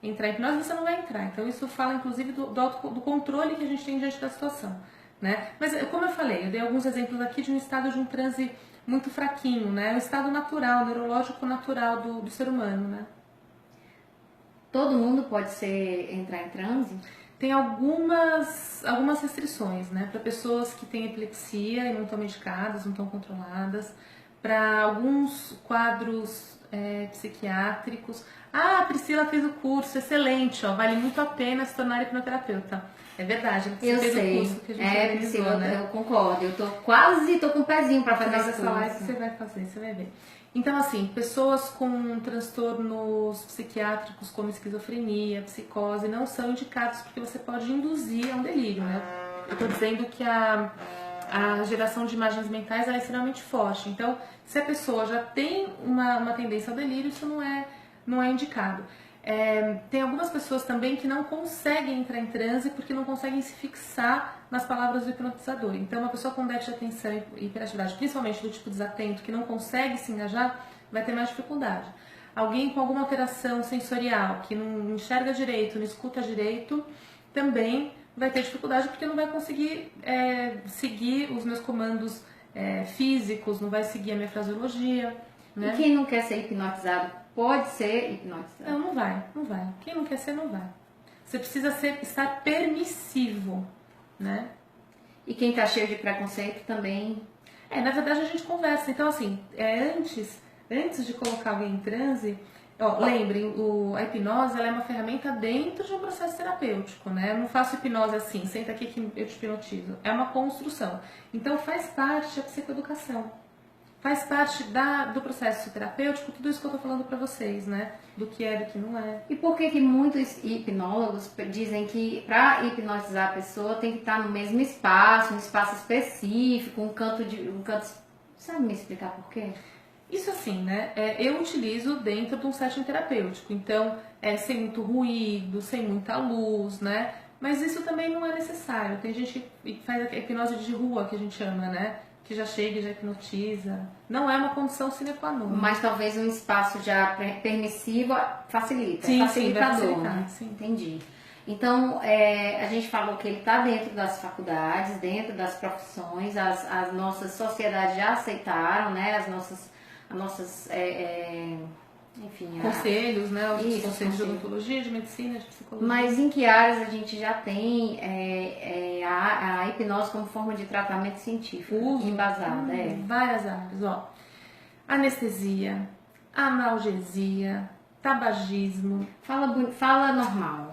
Speaker 1: entrar em hipnose, você não vai entrar. Então, isso fala, inclusive, do controle que a gente tem diante da situação, né? Mas, como eu falei, eu dei alguns exemplos aqui de um estado de um transe muito fraquinho, né? O estado natural, neurológico natural do ser humano, né?
Speaker 2: Todo mundo pode entrar em transe?
Speaker 1: Tem algumas restrições, né? Para pessoas que têm epilepsia e não estão medicadas, não estão controladas, para alguns quadros psiquiátricos. A Priscila fez o curso, excelente, ó, vale muito a pena se tornar hipnoterapeuta. É verdade,
Speaker 2: você fez o curso que a gente organizou, Priscila, né? Eu concordo, eu tô com um pezinho para fazer essa live.
Speaker 1: Você vai fazer, você vai ver. Então, assim, pessoas com transtornos psiquiátricos como esquizofrenia, psicose, não são indicados porque você pode induzir a um delírio, né? Eu tô dizendo que a geração de imagens mentais é extremamente forte. Então, se a pessoa já tem uma tendência ao delírio, isso não é indicado. Tem algumas pessoas também que não conseguem entrar em transe porque não conseguem se fixar nas palavras do hipnotizador. Então, uma pessoa com déficit de atenção e hiperatividade, principalmente do tipo desatento, que não consegue se engajar, vai ter mais dificuldade. Alguém com alguma alteração sensorial, que não enxerga direito, não escuta direito, também vai ter dificuldade porque não vai conseguir seguir os meus comandos físicos, não vai seguir a minha fraseologia, né?
Speaker 2: E quem não quer ser hipnotizado pode ser hipnotizado?
Speaker 1: Não vai. Quem não quer ser, não vai. Você precisa estar permissivo, né?
Speaker 2: E quem tá cheio de preconceito também...
Speaker 1: Na verdade a gente conversa. Então, assim, antes de colocar alguém em transe, lembrem, a hipnose ela é uma ferramenta dentro de um processo terapêutico, né? Eu não faço hipnose assim, senta aqui que eu te hipnotizo. É uma construção. Então, faz parte da psicoeducação. Faz parte do processo terapêutico, tudo isso que eu tô falando pra vocês, né? Do que é, do que não é.
Speaker 2: E por que muitos hipnólogos dizem que pra hipnotizar a pessoa tem que estar no mesmo espaço, um espaço específico, um canto... Sabe me explicar por quê?
Speaker 1: Isso assim, né? Eu utilizo dentro de um setting terapêutico. Então, sem muito ruído, sem muita luz, né? Mas isso também não é necessário. Tem gente que faz a hipnose de rua, que a gente chama, né? Que já chega e já hipnotiza. Não é uma condição sine qua non.
Speaker 2: Mas talvez um espaço já permissivo facilita.
Speaker 1: Sim,
Speaker 2: facilitador,
Speaker 1: sim, vai facilitar,
Speaker 2: né?
Speaker 1: sim.
Speaker 2: Entendi. Então, a gente falou que ele está dentro das faculdades, dentro das profissões, as nossas sociedades já aceitaram, né? As nossas enfim...
Speaker 1: Conselhos, né? Os
Speaker 2: Isso,
Speaker 1: conselhos de odontologia, de medicina, de psicologia.
Speaker 2: Mas em que áreas a gente já tem a hipnose como forma de tratamento científico, embasada?
Speaker 1: Várias áreas, ó. Anestesia, analgesia, tabagismo.
Speaker 2: Fala normal.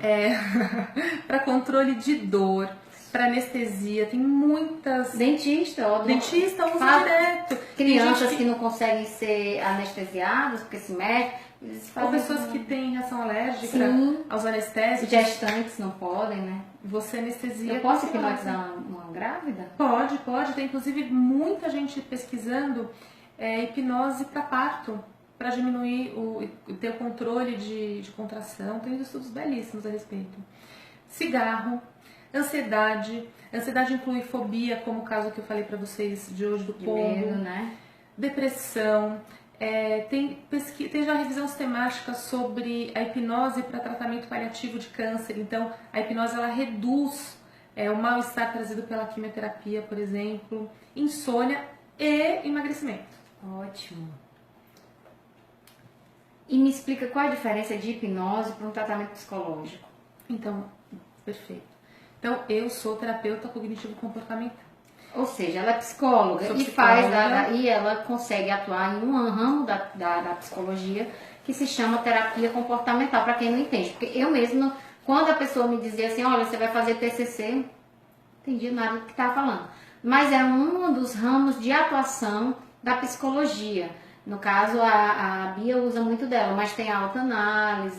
Speaker 1: Para controle de dor, para anestesia, tem muitas.
Speaker 2: Dentista
Speaker 1: usa direto.
Speaker 2: Crianças que não conseguem ser anestesiadas porque se mexem.
Speaker 1: Ou pessoas que têm reação alérgica aos anestésicos.
Speaker 2: Gestantes não podem, né?
Speaker 1: Você anestesia.
Speaker 2: Eu posso hipnotizar uma grávida?
Speaker 1: Pode. Tem inclusive muita gente pesquisando hipnose para parto, para diminuir ter o controle de contração. Tem estudos belíssimos a respeito. Cigarro, ansiedade. Ansiedade inclui fobia, como o caso que eu falei para vocês de hoje do pombo.
Speaker 2: Medo, né?
Speaker 1: Depressão. Tem já revisão sistemática sobre a hipnose para tratamento paliativo de câncer. Então, a hipnose ela reduz o mal-estar trazido pela quimioterapia, por exemplo, insônia e emagrecimento.
Speaker 2: Ótimo. E me explica qual a diferença de hipnose para um tratamento psicológico.
Speaker 1: Então, perfeito. Então, eu sou terapeuta cognitivo-comportamental.
Speaker 2: Ou seja, ela é psicóloga e ela consegue atuar em um ramo da psicologia que se chama terapia comportamental, para quem não entende. Porque eu mesma, quando a pessoa me dizia assim, olha, você vai fazer TCC, não entendi nada do que estava falando. Mas é um dos ramos de atuação da psicologia. No caso, a Bia usa muito dela, mas tem a autoanálise,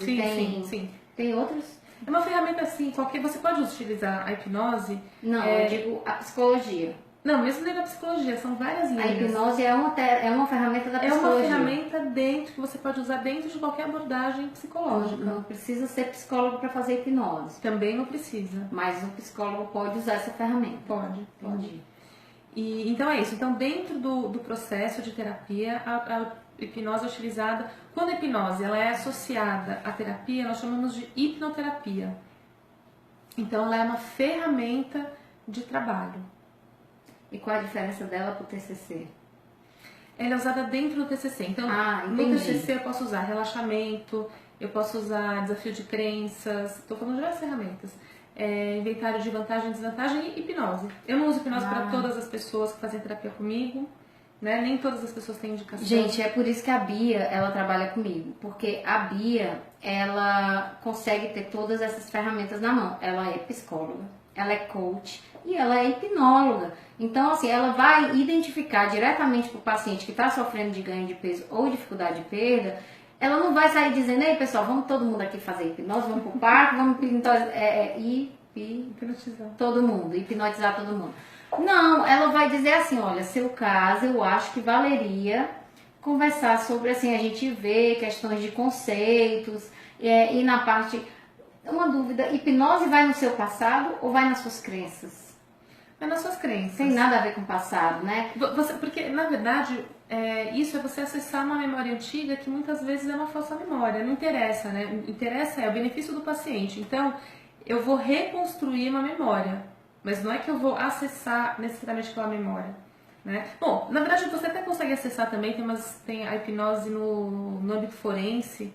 Speaker 2: tem outros...
Speaker 1: É uma ferramenta assim, você pode utilizar a hipnose...
Speaker 2: Não, eu digo a psicologia.
Speaker 1: Não, mesmo dentro da psicologia, são várias linhas.
Speaker 2: A hipnose é uma ferramenta da psicologia.
Speaker 1: É uma ferramenta que você pode usar dentro de qualquer abordagem psicológica.
Speaker 2: Não precisa ser psicólogo para fazer hipnose.
Speaker 1: Também não precisa.
Speaker 2: Mas o psicólogo pode usar essa ferramenta.
Speaker 1: Pode. Então é isso. Então, dentro do processo de terapia, a hipnose é utilizada. Quando a hipnose ela é associada à terapia, nós chamamos de hipnoterapia. Então, ela é uma ferramenta de trabalho.
Speaker 2: E qual a diferença dela para o TCC?
Speaker 1: Ela é usada dentro do TCC. Então, no TCC eu posso usar relaxamento, eu posso usar desafio de crenças, estou falando de várias ferramentas. Inventário de vantagem e desvantagem e hipnose. Eu não uso hipnose para todas as pessoas que fazem terapia comigo, né? Nem todas as pessoas têm indicação.
Speaker 2: Gente, é por isso que a Bia, ela trabalha comigo. Porque a Bia, ela consegue ter todas essas ferramentas na mão. Ela é psicóloga, ela é coach e ela é hipnóloga. Então, assim, ela vai identificar diretamente para o paciente que está sofrendo de ganho de peso ou dificuldade de perda. Ela não vai sair dizendo, ei pessoal, vamos todo mundo aqui fazer hipnose, vamos pro parque, vamos hipnotizar todo mundo. Não, ela vai dizer assim, olha, seu caso, eu acho que valeria conversar sobre, assim, a gente vê questões de conceitos, e na parte, uma dúvida, hipnose vai no seu passado ou vai nas suas crenças?
Speaker 1: Vai nas suas crenças.
Speaker 2: Tem nada a ver com o passado, né?
Speaker 1: Porque, na verdade, isso é você acessar uma memória antiga que muitas vezes é uma falsa memória. Não interessa, né? O interessa é o benefício do paciente. Então, eu vou reconstruir uma memória. Mas não é que eu vou acessar necessariamente aquela memória, né? Bom, na verdade você até consegue acessar também, tem a hipnose no âmbito forense,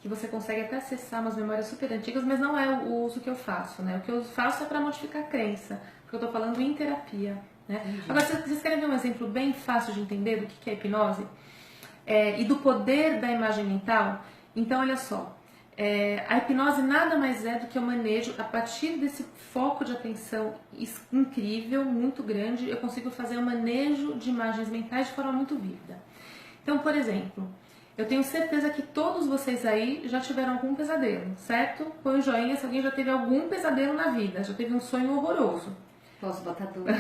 Speaker 1: que você consegue até acessar umas memórias super antigas, mas não é o uso que eu faço, né? O que eu faço é para modificar a crença, porque eu tô falando em terapia, né? Agora, vocês querem ver um exemplo bem fácil de entender do que é hipnose? E do poder da imagem mental? Então, olha só. A hipnose nada mais é do que o manejo, a partir desse foco de atenção incrível, muito grande, eu consigo fazer um manejo de imagens mentais de forma muito vívida. Então, por exemplo, eu tenho certeza que todos vocês aí já tiveram algum pesadelo, certo? Põe um joinha se alguém já teve algum pesadelo na vida, já teve um sonho horroroso.
Speaker 2: Posso botar dúvida?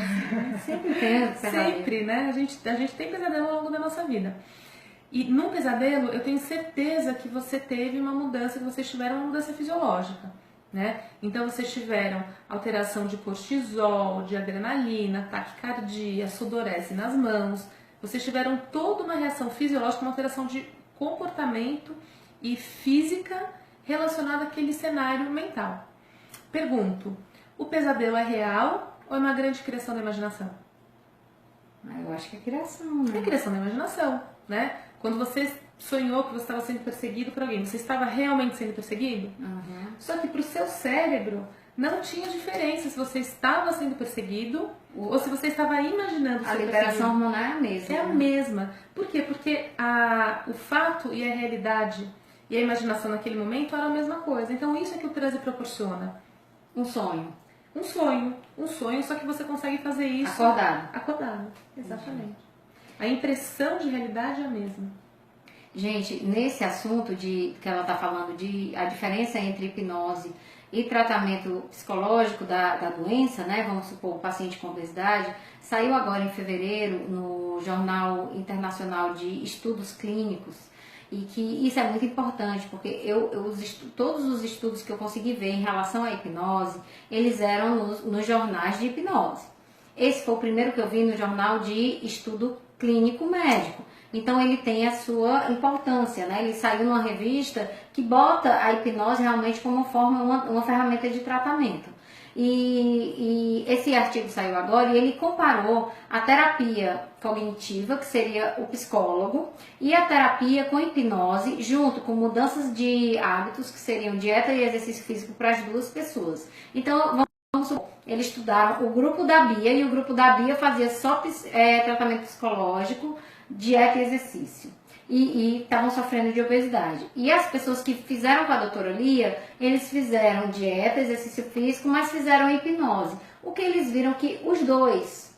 Speaker 2: Sempre tem pesadelo.
Speaker 1: Sempre, né? A gente tem pesadelo ao longo da nossa vida. E num pesadelo, eu tenho certeza que você teve uma mudança, que vocês tiveram uma mudança fisiológica. né? Então vocês tiveram alteração de cortisol, de adrenalina, taquicardia, sudorese nas mãos. Vocês tiveram toda uma reação fisiológica, uma alteração de comportamento e física relacionada àquele cenário mental. Pergunto, o pesadelo é real ou é uma grande criação da imaginação?
Speaker 2: Eu acho que é criação, né?
Speaker 1: É criação da imaginação, né? Quando você sonhou que você estava sendo perseguido por alguém, você estava realmente sendo perseguido?
Speaker 2: Uhum.
Speaker 1: Só que para o seu cérebro não tinha diferença se você estava sendo perseguido ou se você estava imaginando ser
Speaker 2: A liberação
Speaker 1: perseguido.
Speaker 2: hormonal é a mesma.
Speaker 1: É a
Speaker 2: né?
Speaker 1: mesma. Por quê? Porque o fato e a realidade e a imaginação naquele momento eram a mesma coisa. Então isso é que o transe proporciona.
Speaker 2: Um sonho.
Speaker 1: Um sonho, só que você consegue fazer isso acordado, exatamente. A impressão de realidade é a mesma.
Speaker 2: Gente, nesse assunto que ela está falando de a diferença entre hipnose e tratamento psicológico da doença, né? Vamos supor, o paciente com obesidade, saiu agora em fevereiro no Jornal Internacional de Estudos Clínicos, e que isso é muito importante, porque todos os estudos que eu consegui ver em relação à hipnose, eles eram nos jornais de hipnose. Esse foi o primeiro que eu vi no jornal de estudo clínico médico. Então ele tem a sua importância, né? Ele saiu numa revista que bota a hipnose realmente como uma ferramenta de tratamento. E esse artigo saiu agora e ele comparou a terapia cognitiva, que seria o psicólogo, e a terapia com hipnose, junto com mudanças de hábitos, que seriam dieta e exercício físico para as duas pessoas. Então, vamos supor, eles estudaram o grupo da Bia, e o grupo da Bia fazia só tratamento psicológico, dieta e exercício. E estavam sofrendo de obesidade. E as pessoas que fizeram com a doutora Lia, eles fizeram dieta, exercício físico, mas fizeram hipnose. O que eles viram que os dois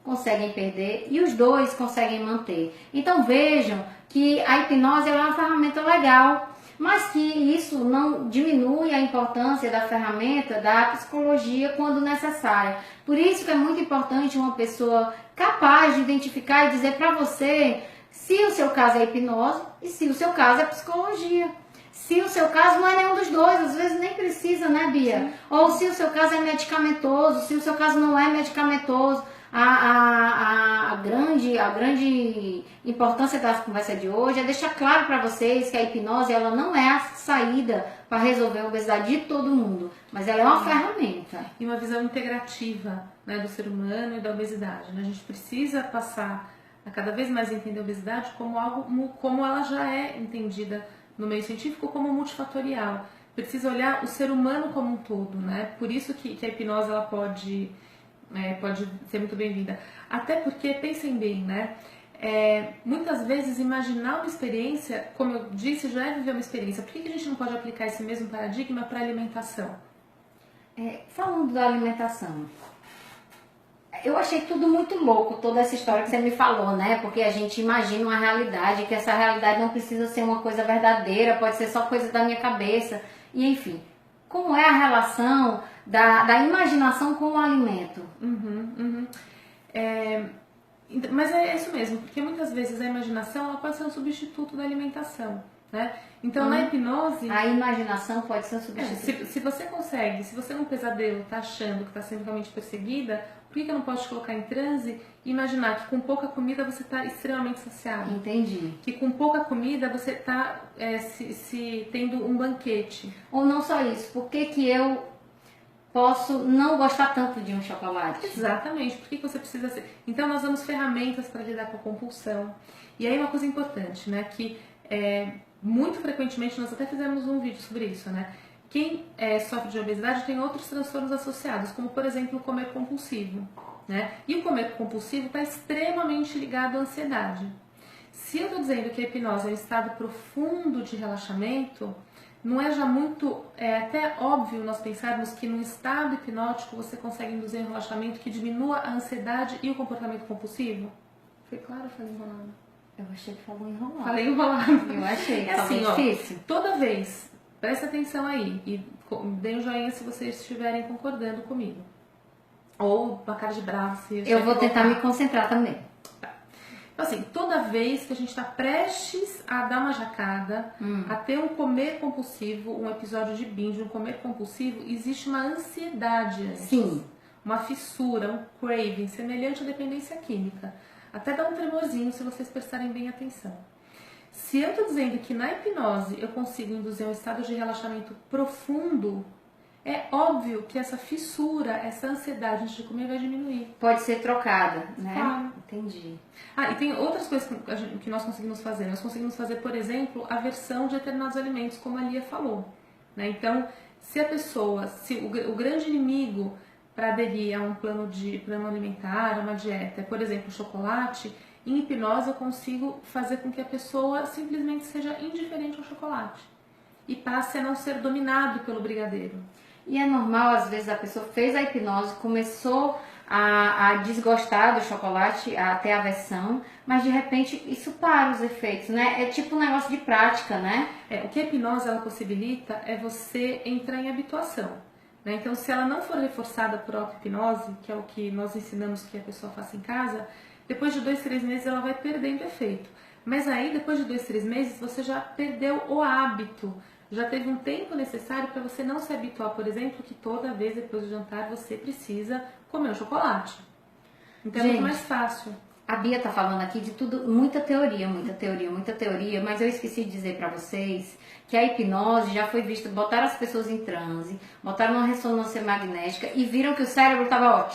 Speaker 2: conseguem perder e os dois conseguem manter. Então vejam que a hipnose é uma ferramenta legal, mas que isso não diminui a importância da ferramenta da psicologia quando necessária. Por isso que é muito importante uma pessoa capaz de identificar e dizer para você se o seu caso é hipnose e se o seu caso é psicologia. Se o seu caso não é nenhum dos dois, às vezes nem precisa, né, Bia? Sim. Ou se o seu caso é medicamentoso, se o seu caso não é medicamentoso. A grande importância da conversa de hoje é deixar claro para vocês que a hipnose ela não é a saída para resolver a obesidade de todo mundo, mas ela é uma ferramenta.
Speaker 1: E uma visão integrativa, né, do ser humano e da obesidade. Né? A gente precisa passar a cada vez mais entender a obesidade como algo, como ela já é entendida no meio científico, como multifatorial. Precisa olhar o ser humano como um todo, né? Por isso que a hipnose ela pode ser muito bem-vinda. Até porque, pensem bem, né? Muitas vezes imaginar uma experiência, como eu disse, já é viver uma experiência. Por que a gente não pode aplicar esse mesmo paradigma para a alimentação?
Speaker 2: Falando da alimentação, eu achei tudo muito louco, toda essa história que você me falou, né? Porque a gente imagina uma realidade, que essa realidade não precisa ser uma coisa verdadeira, pode ser só coisa da minha cabeça. E enfim, como é a relação da imaginação com o alimento?
Speaker 1: Mas é isso mesmo, porque muitas vezes a imaginação ela pode ser um substituto da alimentação, né? Então na hipnose...
Speaker 2: A imaginação pode ser um substituto.
Speaker 1: Se você consegue, se você num pesadelo está achando que está sendo realmente perseguida, por que eu não posso te colocar em transe e imaginar que com pouca comida você está extremamente saciado?
Speaker 2: Entendi.
Speaker 1: Que com pouca comida você está tendo um banquete.
Speaker 2: Ou não só isso, por que eu posso não gostar tanto de um chocolate?
Speaker 1: Exatamente, por que você precisa ser... Então nós damos ferramentas para lidar com a compulsão. E aí uma coisa importante, né, que muito frequentemente, nós até fizemos um vídeo sobre isso, né? Quem sofre de obesidade tem outros transtornos associados, como por exemplo o comer compulsivo, né? E o comer compulsivo está extremamente ligado à ansiedade. Se eu estou dizendo que a hipnose é um estado profundo de relaxamento, não é já muito, até óbvio nós pensarmos que num estado hipnótico você consegue induzir um relaxamento que diminua a ansiedade e o comportamento compulsivo? Foi claro ou falei enrolado?
Speaker 2: Eu achei que falou enrolado.
Speaker 1: Falei enrolado.
Speaker 2: Eu achei que
Speaker 1: assim,
Speaker 2: difícil.
Speaker 1: Toda vez, presta atenção aí e deem um joinha se vocês estiverem concordando comigo. Ou uma cara de bravo se
Speaker 2: eu vou tentar me concentrar também.
Speaker 1: Tá. Então, assim, toda vez que a gente está prestes a dar uma jacada, a ter um comer compulsivo, um episódio de binge, um comer compulsivo, existe uma ansiedade antes.
Speaker 2: Sim.
Speaker 1: Uma fissura, um craving, semelhante à dependência química. Até dá um tremorzinho se vocês prestarem bem atenção. Se eu estou dizendo que na hipnose eu consigo induzir um estado de relaxamento profundo, é óbvio que essa fissura, essa ansiedade antes de comer vai diminuir.
Speaker 2: Pode ser trocada, né?
Speaker 1: Claro.
Speaker 2: Entendi.
Speaker 1: Ah, e tem outras coisas que nós conseguimos fazer. Nós conseguimos fazer, por exemplo, a aversão de determinados alimentos, como a Lia falou. Né? Então, se a pessoa, se o grande inimigo para aderir a um plano alimentar, a uma dieta, é, por exemplo, o chocolate, em hipnose eu consigo fazer com que a pessoa simplesmente seja indiferente ao chocolate e passe a não ser dominado pelo brigadeiro.
Speaker 2: E é normal, às vezes, a pessoa fez a hipnose, começou a desgostar do chocolate, a ter aversão, mas de repente isso para os efeitos, né? É tipo um negócio de prática, né?
Speaker 1: O que a hipnose ela possibilita é você entrar em habituação. Né? Então, se ela não for reforçada por auto-hipnose, que é o que nós ensinamos que a pessoa faça em casa, depois de 2, 3 meses ela vai perdendo efeito. Mas aí, depois de 2, 3 meses, você já perdeu o hábito. Já teve um tempo necessário para você não se habituar, por exemplo, que toda vez depois do jantar você precisa comer um chocolate. Então é muito mais fácil.
Speaker 2: A Bia tá falando aqui de tudo, muita teoria, mas eu esqueci de dizer para vocês que a hipnose já foi vista, botaram as pessoas em transe, botaram uma ressonância magnética e viram que o cérebro tava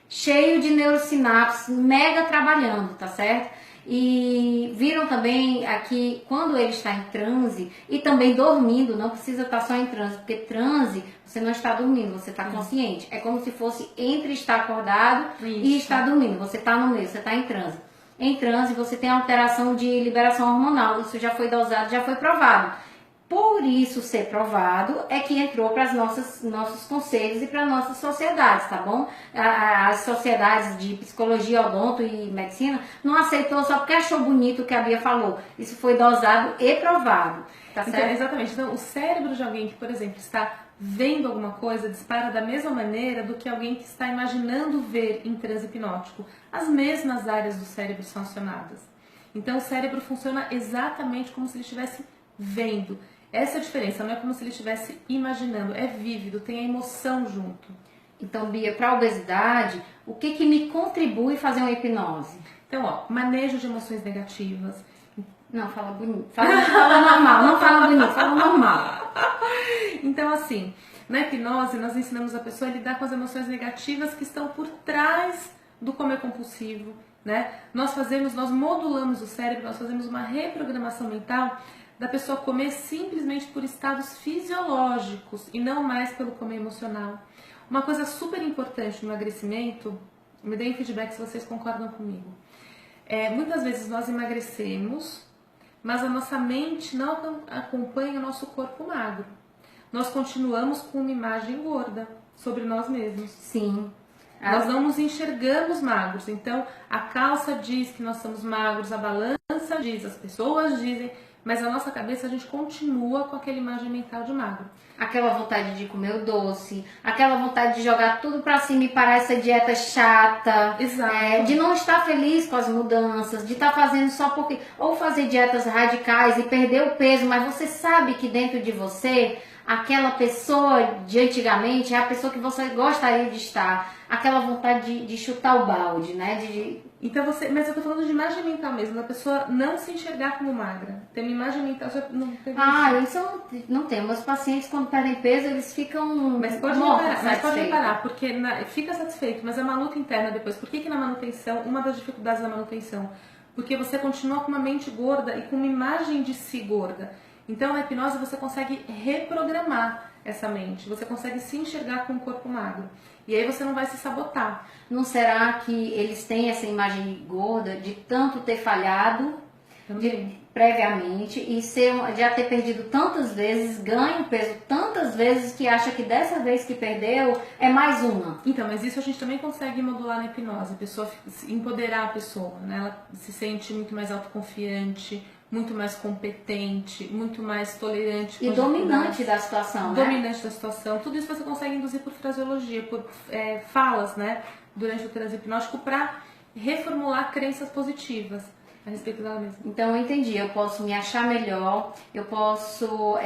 Speaker 2: cheio de neurosinapses, mega trabalhando, tá certo? E viram também aqui, quando ele está em transe e também dormindo, não precisa estar só em transe, porque transe, você não está dormindo, você está consciente. É como se fosse entre estar acordado e estar dormindo. Você está no meio, você está em transe. Em transe, você tem alteração de liberação hormonal. Isso já foi dosado, já foi provado. Por isso ser provado é que entrou para nossos conselhos e para nossas sociedades, tá bom? As sociedades de psicologia, odonto e medicina não aceitou só porque achou bonito o que a Bia falou. Isso foi dosado e provado, tá certo?
Speaker 1: Então, exatamente. Então, o cérebro de alguém que, por exemplo, está vendo alguma coisa dispara da mesma maneira do que alguém que está imaginando ver em transe hipnótico. As mesmas áreas do cérebro são acionadas. Então, o cérebro funciona exatamente como se ele estivesse vendo. Essa é a diferença, não é como se ele estivesse imaginando, é vívido, tem a emoção junto.
Speaker 2: Então, Bia, para a obesidade, o que me contribui fazer uma hipnose?
Speaker 1: Então, manejo de emoções negativas.
Speaker 2: Não, fala bonito, fala normal, não fala bonito, fala normal.
Speaker 1: Então, assim, na hipnose nós ensinamos a pessoa a lidar com as emoções negativas que estão por trás do comer compulsivo, né? Nós modulamos o cérebro, nós fazemos uma reprogramação mental da pessoa comer simplesmente por estados fisiológicos e não mais pelo comer emocional. Uma coisa super importante no emagrecimento, me deem feedback se vocês concordam comigo. Muitas vezes nós emagrecemos, mas a nossa mente não acompanha o nosso corpo magro. Nós continuamos com uma imagem gorda sobre nós mesmos.
Speaker 2: Sim.
Speaker 1: Nós não nos enxergamos magros. Então, a calça diz que nós somos magros, a balança diz, as pessoas dizem, mas na nossa cabeça a gente continua com aquela imagem mental de magro.
Speaker 2: Aquela vontade de comer o doce, aquela vontade de jogar tudo pra cima e parar essa dieta chata.
Speaker 1: Exato.
Speaker 2: De não estar feliz com as mudanças, de estar fazendo só porque... Ou fazer dietas radicais e perder o peso, mas você sabe que dentro de você, aquela pessoa de antigamente é a pessoa que você gostaria de estar. Aquela vontade de chutar o balde, né?
Speaker 1: Então mas eu tô falando de imagem mental mesmo, da pessoa não se enxergar como magra. Tem uma imagem mental, já não tem
Speaker 2: isso não tem. Meus pacientes, quando perdem peso, eles ficam
Speaker 1: Mas pode reparar, porque fica satisfeito, mas a manuta interna depois. Por que na manutenção, uma das dificuldades da manutenção? Porque você continua com uma mente gorda e com uma imagem de si gorda. Então, na hipnose, você consegue reprogramar essa mente. Você consegue se enxergar com um corpo magro. E aí você não vai se sabotar.
Speaker 2: Não será que eles têm essa imagem gorda de tanto ter falhado previamente e já ter perdido tantas vezes, ganha peso tantas vezes que acha que dessa vez que perdeu é mais uma?
Speaker 1: Então, mas isso a gente também consegue modular na hipnose. A pessoa empoderar a pessoa, né? Ela se sente muito mais autoconfiante, muito mais competente, muito mais tolerante.
Speaker 2: E dominante da situação, né?
Speaker 1: Dominante da situação. Tudo isso você consegue induzir por fraseologia, por falas, né? Durante o transe hipnótico para reformular crenças positivas a respeito dela mesma.
Speaker 2: Então eu entendi, eu posso me achar melhor, eu posso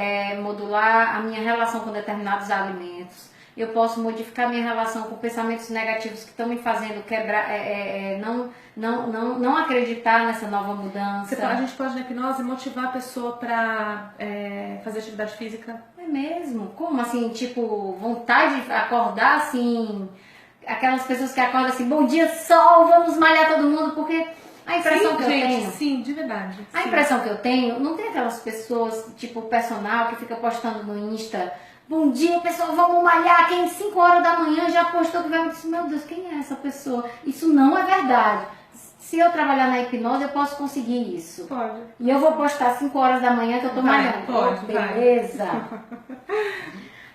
Speaker 2: modular a minha relação com determinados alimentos, eu posso modificar minha relação com pensamentos negativos que estão me fazendo quebrar, não acreditar nessa nova mudança.
Speaker 1: A gente pode, na hipnose, motivar a pessoa para fazer atividade física.
Speaker 2: É mesmo? Como assim? Tipo, vontade de acordar assim, aquelas pessoas que acordam assim, bom dia sol, vamos malhar todo mundo, porque a impressão que eu tenho...
Speaker 1: Sim, de verdade.
Speaker 2: A impressão que eu tenho, não tem aquelas pessoas, tipo personal, que fica postando no Insta, bom dia pessoal, vamos malhar, quem 5 horas da manhã já postou que vai... Eu disse, meu Deus, quem é essa pessoa? Isso não é verdade. Se eu trabalhar na hipnose, eu posso conseguir isso.
Speaker 1: Pode.
Speaker 2: E eu vou postar 5 horas da manhã que eu tô malhando.
Speaker 1: Pode,
Speaker 2: beleza.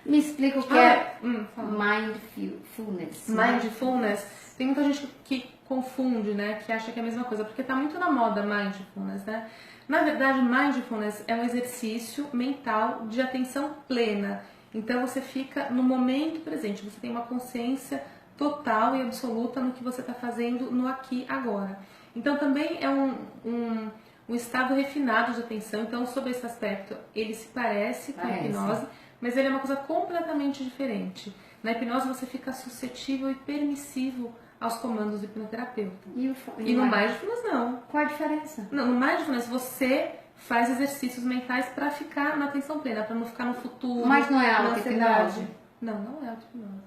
Speaker 2: Me explica o que é mindfulness.
Speaker 1: Mindfulness, tem muita gente que confunde, né? Que acha que é a mesma coisa, porque tá muito na moda mindfulness, né? Na verdade, mindfulness é um exercício mental de atenção plena. Então você fica no momento presente, você tem uma consciência total e absoluta no que você está fazendo no aqui e agora. Então também é um estado refinado de atenção. Então, sobre esse aspecto, ele se parece com a hipnose, mas ele é uma coisa completamente diferente. Na hipnose você fica suscetível e permissivo aos comandos do hipnoterapeuta. E no mindfulness não.
Speaker 2: Qual a diferença?
Speaker 1: Não, no mindfulness você faz exercícios mentais para ficar na atenção plena, para não ficar no futuro.
Speaker 2: Mas não é auto-hipnose?
Speaker 1: Não, não é auto-hipnose.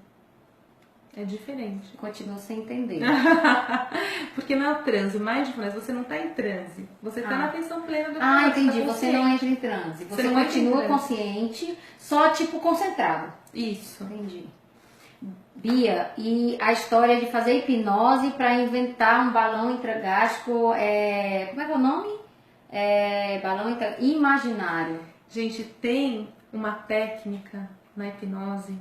Speaker 1: É diferente.
Speaker 2: Continuo sem entender.
Speaker 1: Porque não é o transe. Mindfulness, você não está em transe. Você está na atenção plena do que
Speaker 2: entendi. Você não entra em transe. Você continua consciente, só tipo concentrado.
Speaker 1: Isso.
Speaker 2: Entendi. Bia, e a história de fazer hipnose para inventar um balão intragástrico, como é que é o nome? Balão imaginário.
Speaker 1: Gente, tem uma técnica na hipnose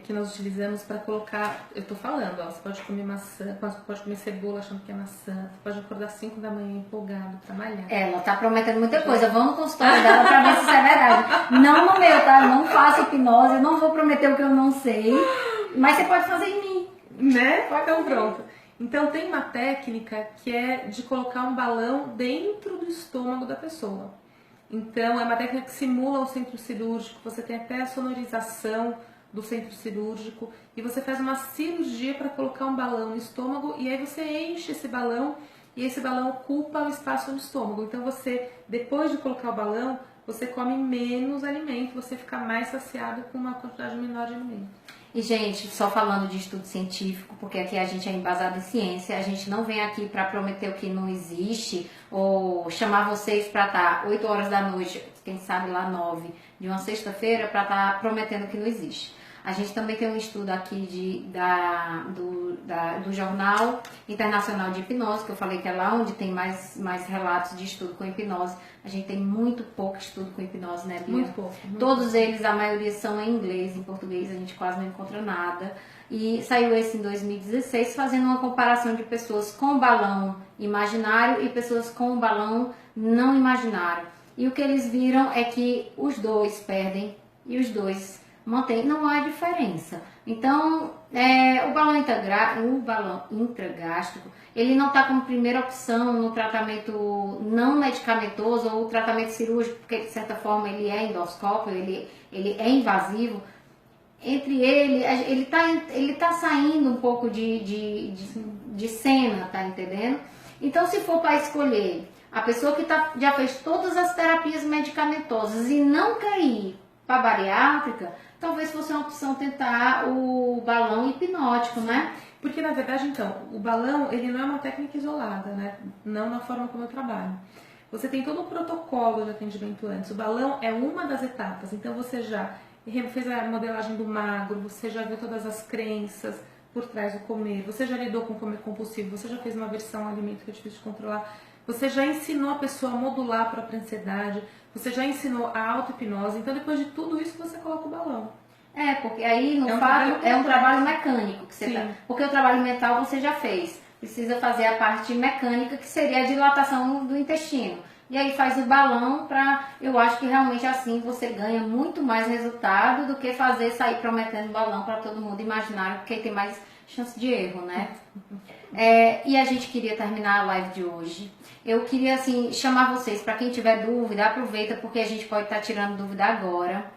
Speaker 1: que nós utilizamos para colocar, eu tô falando, ó, você pode comer maçã, pode comer cebola achando que é maçã, você pode acordar às 5 da manhã empolgado pra malhar.
Speaker 2: Ela tá prometendo muita coisa, vamos no consultório dela pra ver se isso é verdade. Não no meu, tá? Eu não faço hipnose, eu não vou prometer o que eu não sei, mas você pode fazer em mim.
Speaker 1: Né? Então pronto. Então tem uma técnica que é de colocar um balão dentro do estômago da pessoa. Então é uma técnica que simula o centro cirúrgico, você tem até a sonorização do centro cirúrgico e você faz uma cirurgia para colocar um balão no estômago e aí você enche esse balão e esse balão ocupa o espaço no estômago. Então você, depois de colocar o balão, você come menos alimento, você fica mais saciado com uma quantidade menor de alimento.
Speaker 2: E gente, só falando de estudo científico, porque aqui a gente é embasado em ciência, a gente não vem aqui para prometer o que não existe ou chamar vocês para estar 8 horas da noite, quem sabe lá 9, de uma sexta-feira para estar prometendo o que não existe. A gente também tem um estudo aqui do Jornal Internacional de Hipnose, que eu falei que é lá onde tem mais relatos de estudo com hipnose. A gente tem muito pouco estudo com hipnose, né, Bia?
Speaker 1: Muito pouco.
Speaker 2: Todos eles, a maioria são em inglês, em português a gente quase não encontra nada. E saiu esse em 2016, fazendo uma comparação de pessoas com balão imaginário e pessoas com balão não imaginário. E o que eles viram é que os dois perdem e os dois mantém, não há diferença. Então, o balão intragástrico, ele não está como primeira opção no tratamento não medicamentoso ou tratamento cirúrgico, porque de certa forma ele é endoscópio, ele é invasivo. Entre ele tá saindo um pouco de cena, tá entendendo? Então, se for para escolher a pessoa que já fez todas as terapias medicamentosas e não cair para bariátrica, talvez fosse uma opção tentar o balão hipnótico, né?
Speaker 1: Porque, na verdade, então, o balão, ele não é uma técnica isolada, né? Não na forma como eu trabalho. Você tem todo um protocolo de atendimento antes. O balão é uma das etapas. Então, você já fez a modelagem do magro, você já viu todas as crenças por trás do comer, você já lidou com comer compulsivo, você já fez uma aversão ao alimento que é difícil de controlar, você já ensinou a pessoa a modular a própria ansiedade, você já ensinou a auto-hipnose. Então, depois de tudo isso, você coloca o balão.
Speaker 2: Porque aí, no fato, é um trabalho mecânico. Que você porque o trabalho mental você já fez. Precisa fazer a parte mecânica, que seria a dilatação do intestino. E aí faz o balão eu acho que realmente assim você ganha muito mais resultado do que sair prometendo balão para todo mundo imaginário, porque tem mais chance de erro, né? E a gente queria terminar a live de hoje. Eu queria assim chamar vocês, para quem tiver dúvida, aproveita porque a gente pode estar tirando dúvida agora.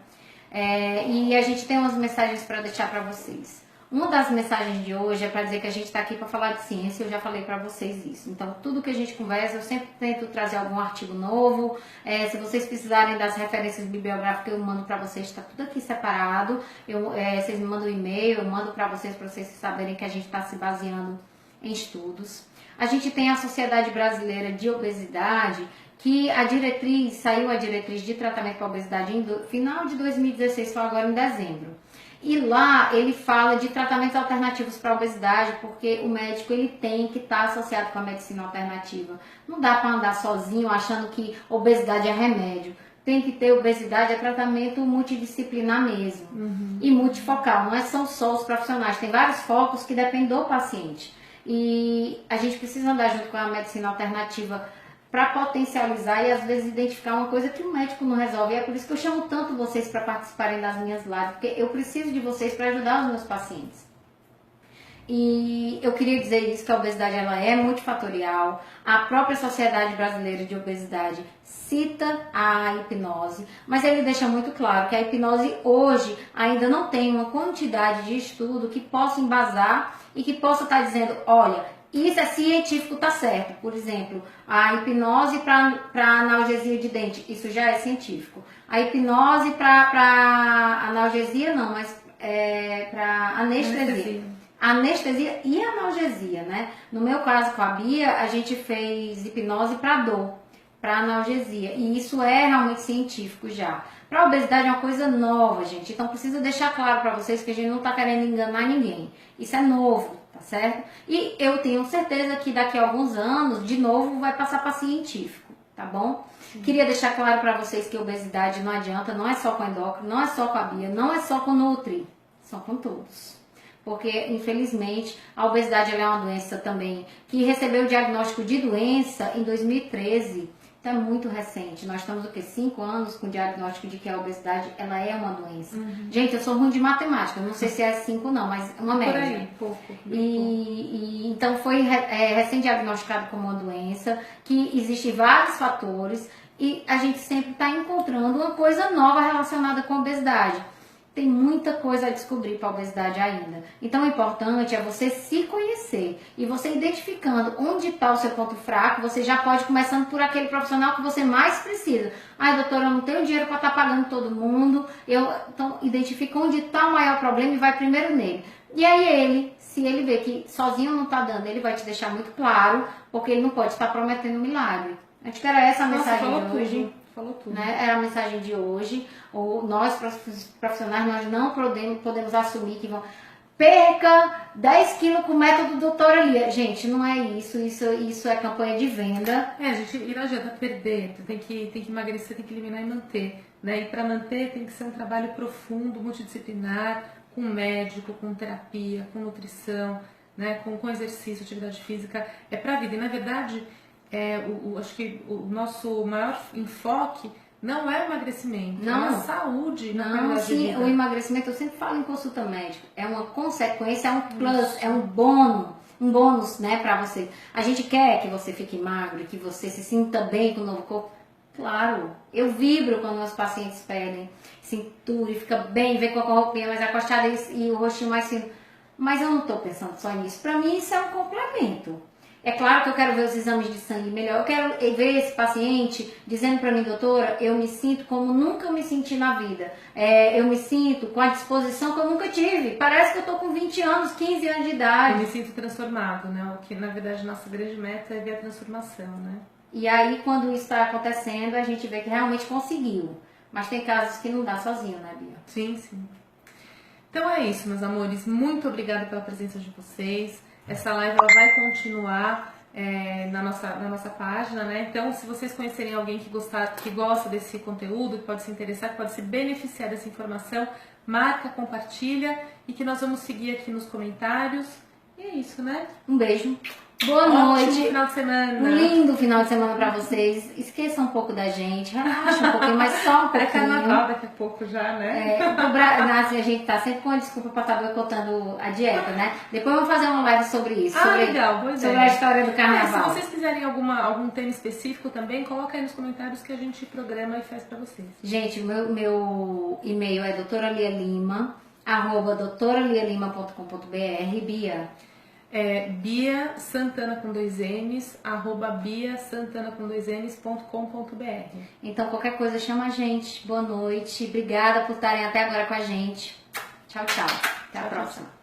Speaker 2: E a gente tem umas mensagens para deixar para vocês. Uma das mensagens de hoje é para dizer que a gente está aqui para falar de ciência, eu já falei para vocês isso. Então, tudo que a gente conversa, eu sempre tento trazer algum artigo novo. Se vocês precisarem das referências bibliográficas, eu mando para vocês, está tudo aqui separado. Vocês me mandam um e-mail, eu mando para vocês saberem que a gente está se baseando em estudos. A gente tem a Sociedade Brasileira de Obesidade, que saiu a diretriz de tratamento para obesidade no final de 2016, foi agora em dezembro. E lá ele fala de tratamentos alternativos para a obesidade, porque o médico ele tem que estar associado com a medicina alternativa. Não dá para andar sozinho achando que obesidade é remédio. Tem que ter obesidade, é tratamento multidisciplinar mesmo. E multifocal, não são só os profissionais, tem vários focos que dependem do paciente. E a gente precisa andar junto com a medicina alternativa para potencializar e às vezes identificar uma coisa que o médico não resolve. E é por isso que eu chamo tanto vocês para participarem das minhas lives, porque eu preciso de vocês para ajudar os meus pacientes. E eu queria dizer isso, que a obesidade ela é multifatorial. A própria Sociedade Brasileira de Obesidade cita a hipnose, mas ele deixa muito claro que a hipnose hoje ainda não tem uma quantidade de estudo que possa embasar e que possa estar dizendo, olha, isso é científico, tá certo. Por exemplo, a hipnose para analgesia de dente, isso já é científico. A hipnose para analgesia não, mas para anestesia. Anestesia e analgesia, né? No meu caso com a Bia, a gente fez hipnose para dor, para analgesia. E isso é realmente científico já. Para obesidade é uma coisa nova, gente. Então precisa deixar claro para vocês que a gente não está querendo enganar ninguém. Isso é novo, tá certo? E eu tenho certeza que daqui a alguns anos, de novo, vai passar para científico, tá bom? Sim. Queria deixar claro para vocês que obesidade não adianta, não é só com endócrino, não é só com a Bia, não é só com o Nutri, são com todos. Porque, infelizmente, a obesidade é uma doença também que recebeu o diagnóstico de doença em 2013. Então é muito recente. Nós estamos, 5 anos com o diagnóstico de que a obesidade ela é uma doença. Gente, eu sou ruim de matemática, não sei se é 5 não, mas uma média.
Speaker 1: Por aí, pouco.
Speaker 2: Então foi recém-diagnosticado como uma doença, que existem vários fatores e a gente sempre está encontrando uma coisa nova relacionada com a obesidade. Tem muita coisa a descobrir para a obesidade ainda. Então o importante é você se conhecer. E você identificando onde está o seu ponto fraco, você já pode começando por aquele profissional que você mais precisa. Ai, doutora, eu não tenho dinheiro para estar pagando todo mundo. Então identifica onde está o maior problema e vai primeiro nele. E aí se ele vê que sozinho não está dando, ele vai te deixar muito claro, porque ele não pode estar prometendo milagre. Acho que era essa a mensagem de hoje.
Speaker 1: Falou tudo.
Speaker 2: Né? Era a mensagem de hoje. Nós, profissionais, nós não podemos assumir que perca 10 quilos com o método doutora Lia. Gente, não é isso. Isso é campanha de venda.
Speaker 1: Gente, e não adianta perder. Tem que emagrecer, tem que eliminar e manter. Né? E para manter tem que ser um trabalho profundo, multidisciplinar, com médico, com terapia, com nutrição, né? com exercício, atividade física. É para a vida. E na verdade, acho que o nosso maior enfoque não é o emagrecimento,
Speaker 2: não.
Speaker 1: É a saúde.
Speaker 2: Não, sim, o emagrecimento, eu sempre falo em consulta médica, é uma consequência, é um plus, é um bônus, né, pra você. A gente quer que você fique magro, que você se sinta bem com o novo corpo. Claro, eu vibro quando meus pacientes pedem cintura e fica bem, vem com a roupinha mais acostada e o rostinho mais fino. Mas eu não tô pensando só nisso, pra mim isso é um complemento. É claro que eu quero ver os exames de sangue melhor. Eu quero ver esse paciente dizendo para mim, doutora, eu me sinto como nunca me senti na vida. Eu me sinto com a disposição que eu nunca tive. Parece que eu tô com 20 anos, 15 anos de idade.
Speaker 1: Eu me sinto transformado, né? O que na verdade nossa grande meta é ver a transformação, né?
Speaker 2: E aí quando isso está acontecendo, a gente vê que realmente conseguiu. Mas tem casos que não dá sozinho, né, Bia?
Speaker 1: Sim, sim. Então é isso, meus amores. Muito obrigada pela presença de vocês. Essa live ela vai continuar na nossa página, né? Então, se vocês conhecerem alguém que gosta desse conteúdo, que pode se interessar, que pode se beneficiar dessa informação, marca, compartilha e que nós vamos seguir aqui nos comentários. E é isso, né?
Speaker 2: Um beijo. Boa noite.
Speaker 1: Final de semana.
Speaker 2: Um lindo final de semana pra vocês. Esqueça um pouco da gente, relaxa um pouquinho, mas só um pouquinho.
Speaker 1: É carnaval daqui a pouco já, né?
Speaker 2: A gente tá sempre com uma desculpa pra estar boicotando a dieta, né? Depois eu vou fazer uma live sobre isso.
Speaker 1: Legal, boa ideia.
Speaker 2: Sobre a história do carnaval.
Speaker 1: Se vocês quiserem algum tema específico também, coloca aí nos comentários que a gente programa e faz pra vocês.
Speaker 2: Gente, meu e-mail é doutoralialima@doutoralialima.com.br. Bia.
Speaker 1: Bia Santana com 2 N's, @biasantana com 2 N's.com.br.
Speaker 2: Então, qualquer coisa, chama a gente. Boa noite. Obrigada por estarem até agora com a gente. Tchau, tchau. Até a próxima.